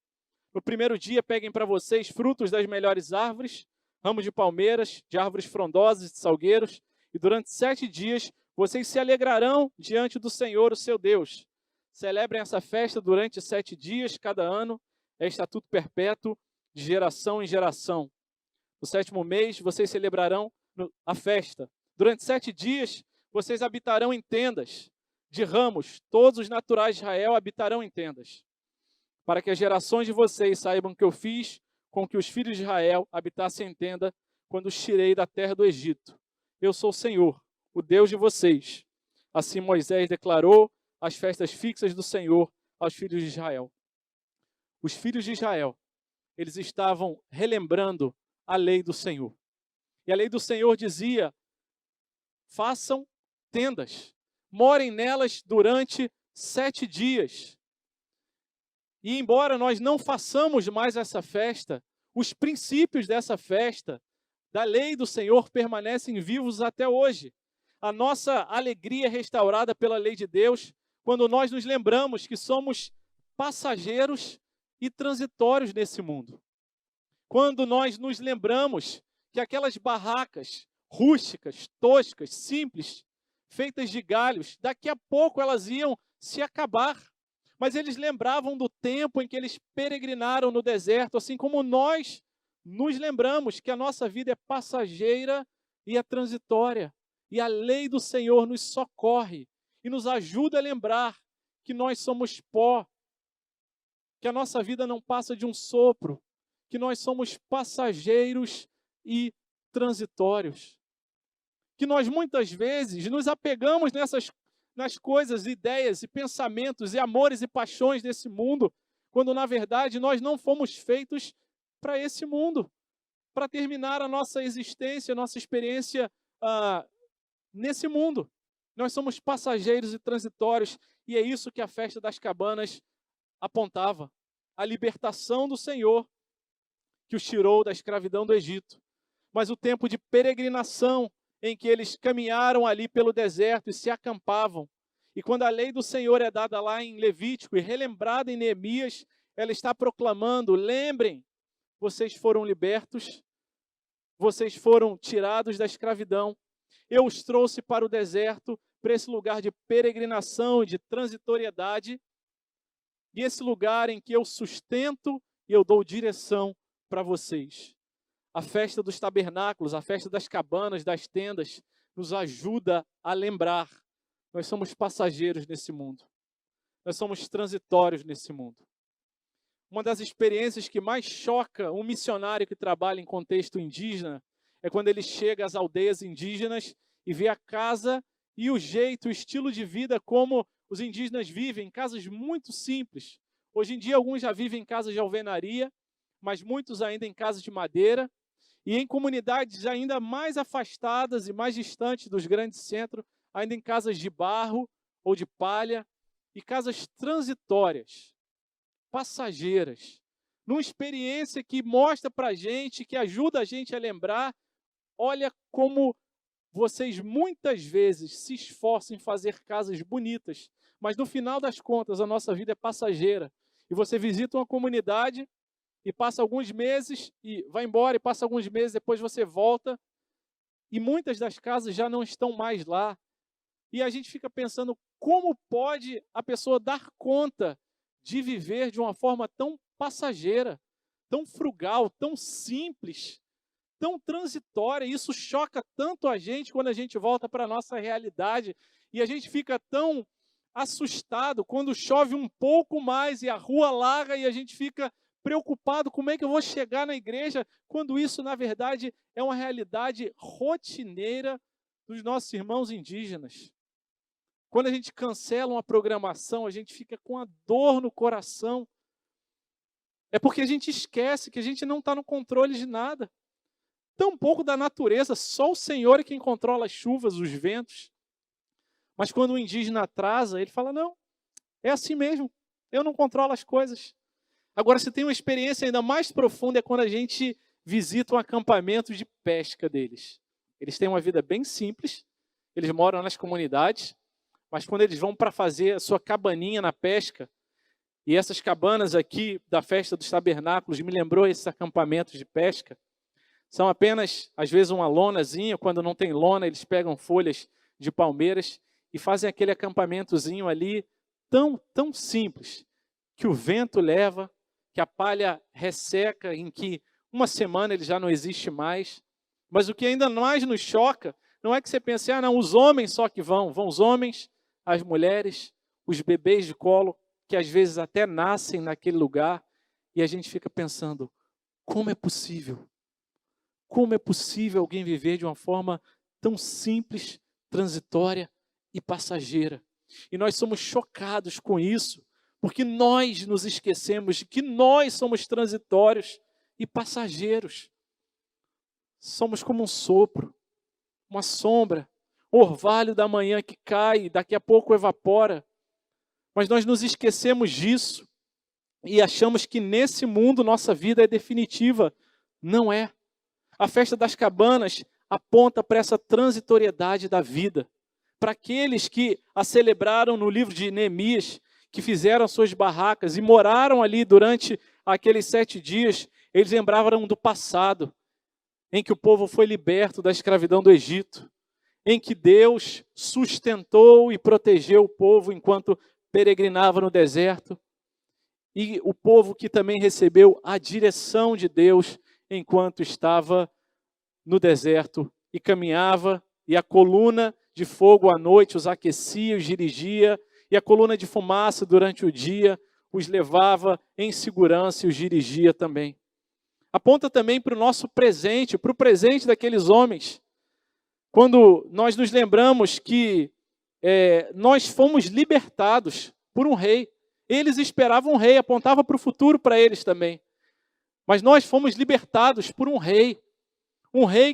No primeiro dia peguem para vocês frutos das melhores árvores, ramos de palmeiras, de árvores frondosas, de salgueiros, e durante 7 dias vocês se alegrarão diante do Senhor, o seu Deus. Celebrem essa festa durante 7 dias cada ano, é estatuto perpétuo de geração em geração. No 7º mês vocês celebrarão a festa. Durante 7 dias vocês habitarão em tendas de ramos, todos os naturais de Israel habitarão em tendas, para que as gerações de vocês saibam que eu fiz com que os filhos de Israel habitassem em tenda quando os tirei da terra do Egito. Eu sou o Senhor, o Deus de vocês. Assim Moisés declarou as festas fixas do Senhor aos filhos de Israel. Os filhos de Israel, eles estavam relembrando a lei do Senhor. E a lei do Senhor dizia: façam tendas, morem nelas durante 7 dias. E embora nós não façamos mais essa festa, os princípios dessa festa, da lei do Senhor, permanecem vivos até hoje. A nossa alegria é restaurada pela lei de Deus quando nós nos lembramos que somos passageiros e transitórios nesse mundo. Quando nós nos lembramos que aquelas barracas rústicas, toscas, simples, feitas de galhos, daqui a pouco elas iam se acabar. Mas eles lembravam do tempo em que eles peregrinaram no deserto, assim como nós nos lembramos que a nossa vida é passageira e é transitória. E a lei do Senhor nos socorre e nos ajuda a lembrar que nós somos pó, que a nossa vida não passa de um sopro, que nós somos passageiros e transitórios. Que nós muitas vezes nos apegamos nas coisas, ideias e pensamentos e amores e paixões desse mundo, quando na verdade nós não fomos feitos para esse mundo, para terminar a nossa existência, a nossa experiência nesse mundo. Nós somos passageiros e transitórios, e é isso que a festa das cabanas apontava: a libertação do Senhor que os tirou da escravidão do Egito. Mas o tempo de peregrinação em que eles caminharam ali pelo deserto e se acampavam. E quando a lei do Senhor é dada lá em Levítico e relembrada em Neemias, ela está proclamando: lembrem, vocês foram libertos, vocês foram tirados da escravidão. Eu os trouxe para o deserto, para esse lugar de peregrinação e de transitoriedade, e esse lugar em que eu sustento e eu dou direção para vocês. A festa dos tabernáculos, a festa das cabanas, das tendas, nos ajuda a lembrar: nós somos passageiros nesse mundo. Nós somos transitórios nesse mundo. Uma das experiências que mais choca um missionário que trabalha em contexto indígena é quando ele chega às aldeias indígenas e vê a casa e o jeito, o estilo de vida como os indígenas vivem, em casas muito simples. Hoje em dia, alguns já vivem em casas de alvenaria, mas muitos ainda em casas de madeira, e em comunidades ainda mais afastadas e mais distantes dos grandes centros, ainda em casas de barro ou de palha, e casas transitórias, passageiras, numa experiência que mostra para a gente, que ajuda a gente a lembrar: olha como vocês muitas vezes se esforçam em fazer casas bonitas, mas no final das contas a nossa vida é passageira. E você visita uma comunidade e passa alguns meses e vai embora, e passa alguns meses, depois você volta, e muitas das casas já não estão mais lá. E a gente fica pensando: como pode a pessoa dar conta de viver de uma forma tão passageira, tão frugal, tão simples, tão transitória? Isso choca tanto a gente quando a gente volta para a nossa realidade, e a gente fica tão assustado quando chove um pouco mais e a rua larga, e a gente fica preocupado: como é que eu vou chegar na igreja? Quando isso, na verdade, é uma realidade rotineira dos nossos irmãos indígenas. Quando a gente cancela uma programação, a gente fica com a dor no coração. É porque a gente esquece que a gente não está no controle de nada. Tampouco da natureza, só o Senhor é quem controla as chuvas, os ventos. Mas quando o indígena atrasa, ele fala: não, é assim mesmo, eu não controlo as coisas. Agora, se tem uma experiência ainda mais profunda, é quando a gente visita um acampamento de pesca deles. Eles têm uma vida bem simples, eles moram nas comunidades, mas quando eles vão para fazer a sua cabaninha na pesca, e essas cabanas aqui da festa dos tabernáculos me lembrou esses acampamentos de pesca, são apenas, às vezes, uma lonazinha. Quando não tem lona, eles pegam folhas de palmeiras e fazem aquele acampamentozinho ali, tão simples, que o vento leva, que a palha resseca, em que uma semana ele já não existe mais. Mas o que ainda mais nos choca, não é que você pense: ah, não, os homens só que vão os homens, as mulheres, os bebês de colo, que às vezes até nascem naquele lugar, e a gente fica pensando: como é possível? Como é possível alguém viver de uma forma tão simples, transitória e passageira? E nós somos chocados com isso, porque nós nos esquecemos de que nós somos transitórios e passageiros. Somos como um sopro, uma sombra, orvalho da manhã que cai, daqui a pouco evapora. Mas nós nos esquecemos disso e achamos que nesse mundo nossa vida é definitiva. Não é. A festa das cabanas aponta para essa transitoriedade da vida. Para aqueles que a celebraram no livro de Neemias, que fizeram suas barracas e moraram ali durante aqueles 7 dias, eles lembravam do passado, em que o povo foi liberto da escravidão do Egito, em que Deus sustentou e protegeu o povo enquanto peregrinava no deserto, e o povo que também recebeu a direção de Deus enquanto estava no deserto e caminhava, e a coluna de fogo à noite os aquecia, os dirigia, e a coluna de fumaça durante o dia os levava em segurança e os dirigia também. Aponta também para o nosso presente, para o presente daqueles homens, quando nós nos lembramos que nós fomos libertados por um rei. Eles esperavam um rei, apontava para o futuro para eles também. Mas nós fomos libertados por um rei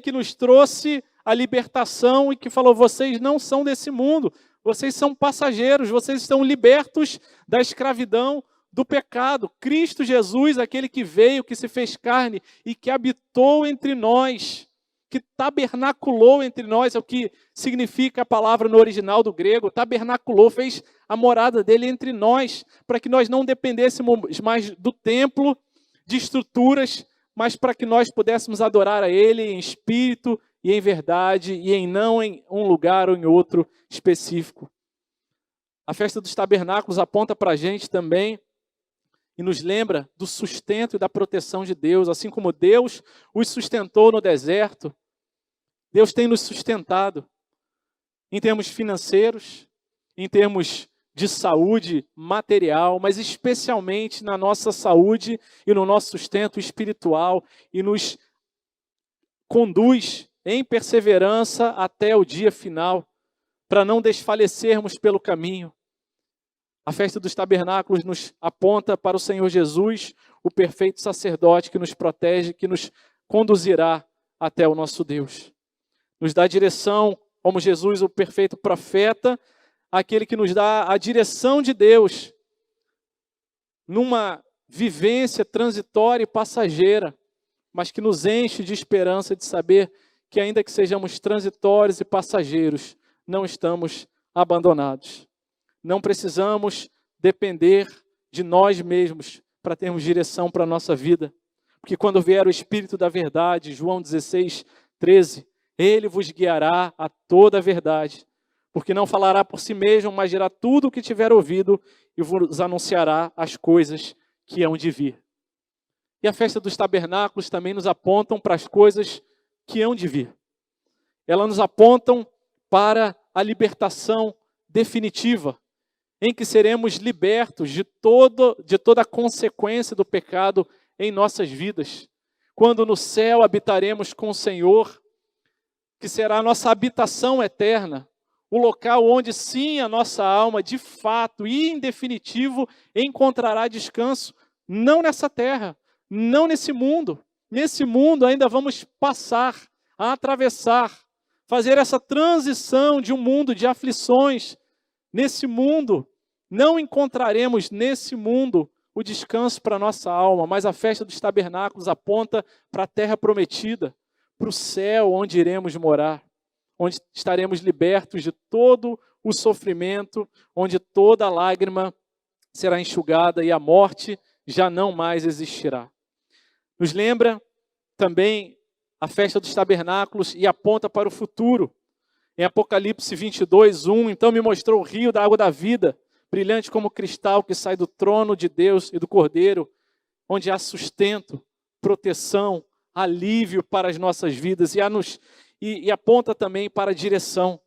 que nos trouxe a libertação e que falou: vocês não são desse mundo, vocês são passageiros, vocês estão libertos da escravidão, do pecado. Cristo Jesus, aquele que veio, que se fez carne e que habitou entre nós, que tabernaculou entre nós, é o que significa a palavra no original do grego, tabernaculou, fez a morada dele entre nós, para que nós não dependêssemos mais do templo, de estruturas, mas para que nós pudéssemos adorar a Ele em espírito e em verdade, e não em um lugar ou em outro específico. A festa dos tabernáculos aponta para a gente também e nos lembra do sustento e da proteção de Deus. Assim como Deus os sustentou no deserto, Deus tem nos sustentado em termos financeiros, em termos de saúde material, mas especialmente na nossa saúde e no nosso sustento espiritual, e nos conduz em perseverança até o dia final, para não desfalecermos pelo caminho. A festa dos tabernáculos nos aponta para o Senhor Jesus, o perfeito sacerdote que nos protege, que nos conduzirá até o nosso Deus. Nos dá direção, como Jesus, o perfeito profeta, aquele que nos dá a direção de Deus numa vivência transitória e passageira, mas que nos enche de esperança de saber que, ainda que sejamos transitórios e passageiros, não estamos abandonados. Não precisamos depender de nós mesmos para termos direção para a nossa vida. Porque quando vier o Espírito da verdade, João 16, 13, Ele vos guiará a toda a verdade. Porque não falará por si mesmo, mas dirá tudo o que tiver ouvido e vos anunciará as coisas que hão de vir. E a festa dos tabernáculos também nos apontam para as coisas que hão de vir. Elas nos apontam para a libertação definitiva, em que seremos libertos de toda a consequência do pecado em nossas vidas. Quando no céu habitaremos com o Senhor, que será a nossa habitação eterna, o local onde sim a nossa alma, de fato e em definitivo, encontrará descanso, não nessa terra, não nesse mundo. Nesse mundo ainda vamos passar, atravessar, fazer essa transição de um mundo de aflições. Nesse mundo, não encontraremos nesse mundo o descanso para a nossa alma, mas a festa dos tabernáculos aponta para a terra prometida, para o céu onde iremos morar, onde estaremos libertos de todo o sofrimento, onde toda lágrima será enxugada e a morte já não mais existirá. Nos lembra também a festa dos tabernáculos e aponta para o futuro. Em Apocalipse 22, 1, então me mostrou o rio da água da vida, brilhante como cristal que sai do trono de Deus e do Cordeiro, onde há sustento, proteção, alívio para as nossas vidas e aponta também para a direção,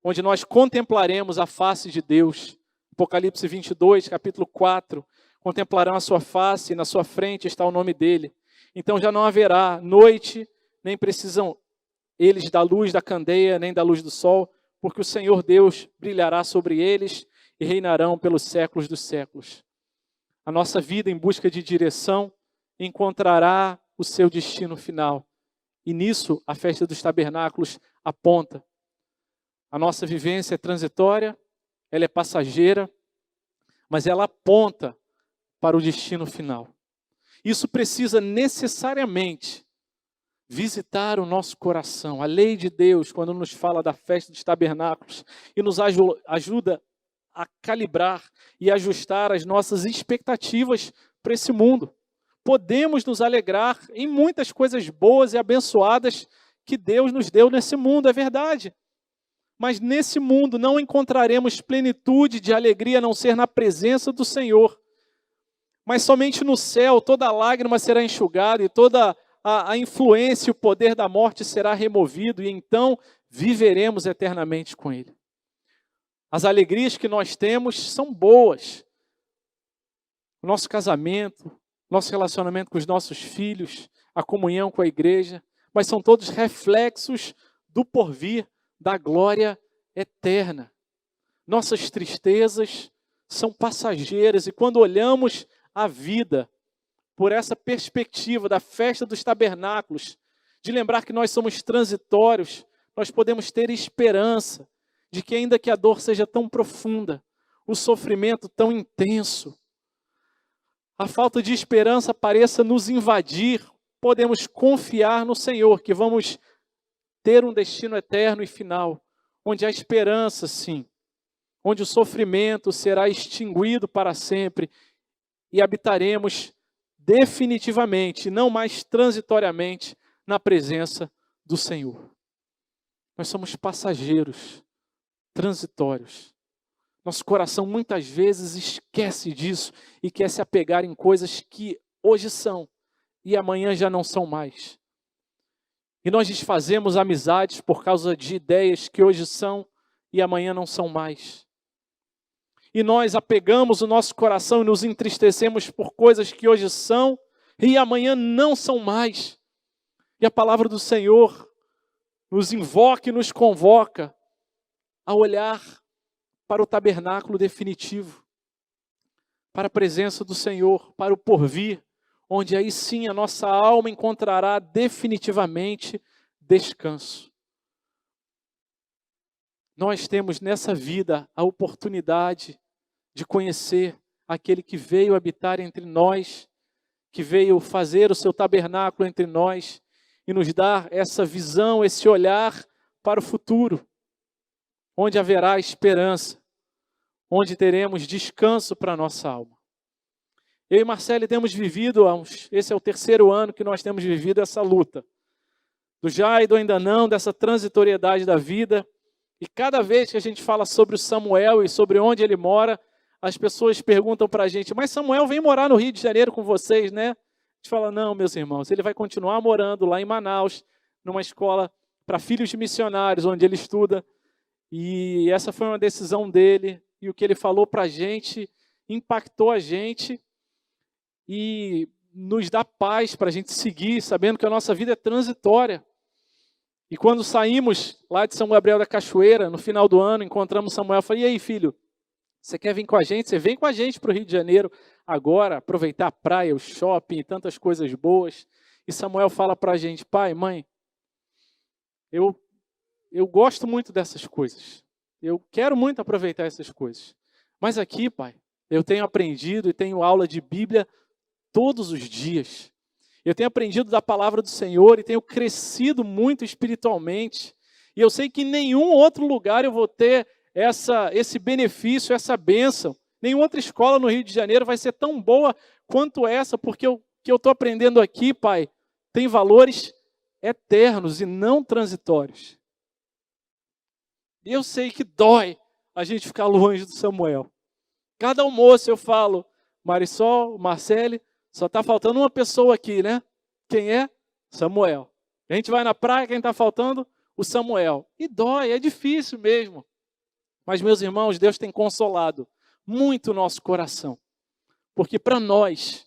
onde nós contemplaremos a face de Deus. Apocalipse 22, capítulo 4, contemplarão a sua face e na sua frente está o nome dele. Então já não haverá noite, nem precisam eles da luz da candeia, nem da luz do sol, porque o Senhor Deus brilhará sobre eles e reinarão pelos séculos dos séculos. A nossa vida em busca de direção encontrará o seu destino final. E nisso a festa dos tabernáculos aponta. A nossa vivência é transitória, ela é passageira, mas ela aponta para o destino final. Isso precisa necessariamente visitar o nosso coração. A lei de Deus, quando nos fala da festa dos tabernáculos, e nos ajuda a calibrar e ajustar as nossas expectativas para esse mundo. Podemos nos alegrar em muitas coisas boas e abençoadas que Deus nos deu nesse mundo, é verdade. Mas nesse mundo não encontraremos plenitude de alegria a não ser na presença do Senhor. Mas somente no céu toda lágrima será enxugada e toda a influência e o poder da morte será removido e então viveremos eternamente com Ele. As alegrias que nós temos são boas. O nosso casamento, nosso relacionamento com os nossos filhos, a comunhão com a igreja, mas são todos reflexos do porvir, da glória eterna. Nossas tristezas são passageiras e quando olhamos a vida por essa perspectiva da festa dos tabernáculos, de lembrar que nós somos transitórios, nós podemos ter esperança de que ainda que a dor seja tão profunda, o sofrimento tão intenso, a falta de esperança pareça nos invadir, podemos confiar no Senhor, que vamos ter um destino eterno e final, onde há esperança, sim, onde o sofrimento será extinguido para sempre e habitaremos definitivamente, não mais transitoriamente, na presença do Senhor. Nós somos passageiros, transitórios. Nosso coração muitas vezes esquece disso e quer se apegar em coisas que hoje são e amanhã já não são mais. E nós desfazemos amizades por causa de ideias que hoje são e amanhã não são mais. E nós apegamos o nosso coração e nos entristecemos por coisas que hoje são e amanhã não são mais. E a palavra do Senhor nos invoca e nos convoca a olhar para o tabernáculo definitivo, para a presença do Senhor, para o porvir, onde aí sim a nossa alma encontrará definitivamente descanso. Nós temos nessa vida a oportunidade de conhecer aquele que veio habitar entre nós, que veio fazer o seu tabernáculo entre nós e nos dar essa visão, esse olhar para o futuro, onde haverá esperança, onde teremos descanso para a nossa alma. Eu e Marcele temos vivido, esse é o 3º ano que nós temos vivido essa luta, do já e do ainda não, dessa transitoriedade da vida, e cada vez que a gente fala sobre o Samuel e sobre onde ele mora, as pessoas perguntam para a gente, mas Samuel vem morar no Rio de Janeiro com vocês, né? A gente fala, não, meus irmãos, ele vai continuar morando lá em Manaus, numa escola para filhos de missionários, onde ele estuda, e essa foi uma decisão dele, e o que ele falou para a gente impactou a gente e nos dá paz para a gente seguir, sabendo que a nossa vida é transitória. E quando saímos lá de São Gabriel da Cachoeira, no final do ano, encontramos Samuel, eu falei, e aí, filho, você quer vir com a gente? Você vem com a gente para o Rio de Janeiro agora, aproveitar a praia, o shopping e tantas coisas boas. E Samuel fala para a gente, pai, mãe, eu gosto muito dessas coisas. Eu quero muito aproveitar essas coisas. Mas aqui, pai, eu tenho aprendido e tenho aula de Bíblia todos os dias. Eu tenho aprendido da palavra do Senhor e tenho crescido muito espiritualmente. E eu sei que em nenhum outro lugar eu vou ter esse benefício, essa bênção. Nenhuma outra escola no Rio de Janeiro vai ser tão boa quanto essa, porque o que eu estou aprendendo aqui, pai, tem valores eternos e não transitórios. E eu sei que dói a gente ficar longe do Samuel. Cada almoço eu falo, Marisol, Marcele, só está faltando uma pessoa aqui, né? Quem é? Samuel. A gente vai na praia, quem está faltando? O Samuel. E dói, é difícil mesmo. Mas, meus irmãos, Deus tem consolado muito o nosso coração. Porque para nós,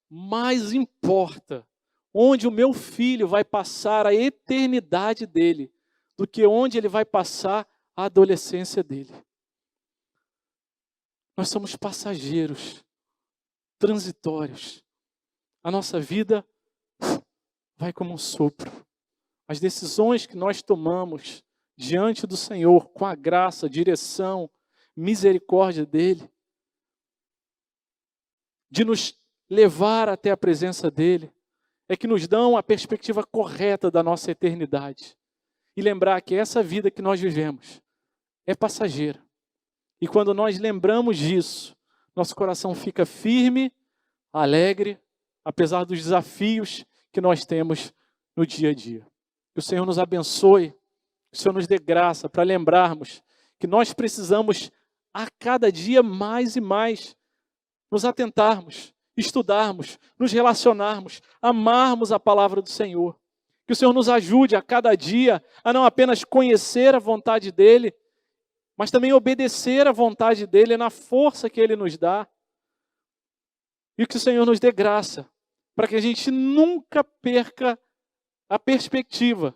mais importa onde o meu filho vai passar a eternidade dele, do que onde ele vai passar a adolescência dele. Nós somos passageiros, transitórios. A nossa vida vai como um sopro. As decisões que nós tomamos diante do Senhor, com a graça, direção, misericórdia dEle, de nos levar até a presença dEle, é que nos dão a perspectiva correta da nossa eternidade. E lembrar que essa vida que nós vivemos é passageira. E quando nós lembramos disso, nosso coração fica firme, alegre, apesar dos desafios que nós temos no dia a dia. Que o Senhor nos abençoe, que o Senhor nos dê graça para lembrarmos que nós precisamos a cada dia mais e mais nos atentarmos, estudarmos, nos relacionarmos, amarmos a palavra do Senhor. Que o Senhor nos ajude a cada dia a não apenas conhecer a vontade dEle, mas também obedecer à vontade dEle na força que Ele nos dá. E que o Senhor nos dê graça para que a gente nunca perca a perspectiva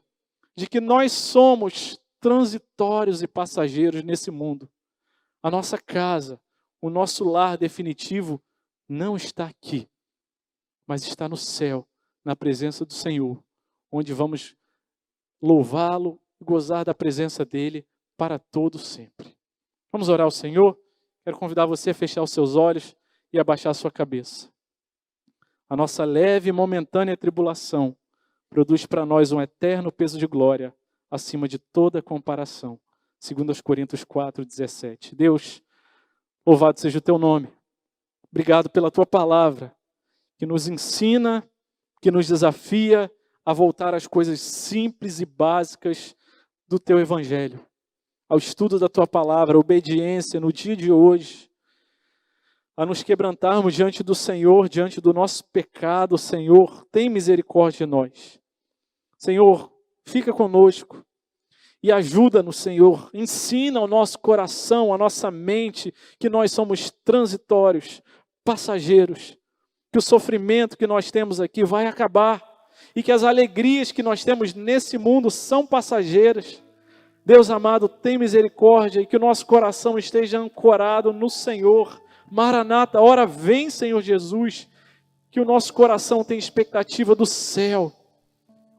de que nós somos transitórios e passageiros nesse mundo. A nossa casa, o nosso lar definitivo não está aqui, mas está no céu, na presença do Senhor, onde vamos louvá-lo e gozar da presença dEle para todo sempre. Vamos orar ao Senhor? Quero convidar você a fechar os seus olhos e abaixar a sua cabeça. A nossa leve e momentânea tribulação produz para nós um eterno peso de glória acima de toda comparação. 2 Coríntios 4:17. Deus, louvado seja o teu nome. Obrigado pela tua palavra, que nos ensina, que nos desafia a voltar às coisas simples e básicas do teu evangelho, ao estudo da tua palavra, a obediência no dia de hoje, a nos quebrantarmos diante do Senhor, diante do nosso pecado. Senhor, tem misericórdia de nós. Senhor, fica conosco e ajuda-nos, Senhor. Ensina ao nosso coração, à nossa mente, que nós somos transitórios, passageiros, que o sofrimento que nós temos aqui vai acabar e que as alegrias que nós temos nesse mundo são passageiras. Deus amado, tem misericórdia e que o nosso coração esteja ancorado no Senhor. Maranata, ora vem, Senhor Jesus, que o nosso coração tenha expectativa do céu,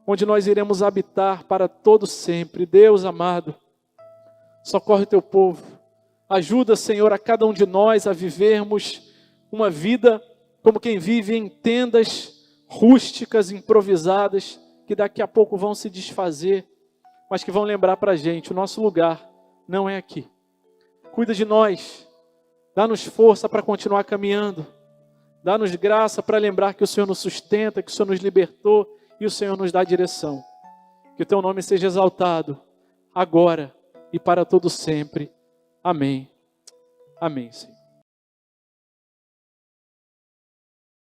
onde nós iremos habitar para todo sempre. Deus amado, socorre o teu povo. Ajuda, Senhor, a cada um de nós a vivermos uma vida como quem vive em tendas rústicas, improvisadas, que daqui a pouco vão se desfazer, mas que vão lembrar para a gente, o nosso lugar não é aqui. Cuida de nós, dá-nos força para continuar caminhando, dá-nos graça para lembrar que o Senhor nos sustenta, que o Senhor nos libertou e o Senhor nos dá direção. Que o teu nome seja exaltado, agora e para todo sempre. Amém. Amém, Senhor.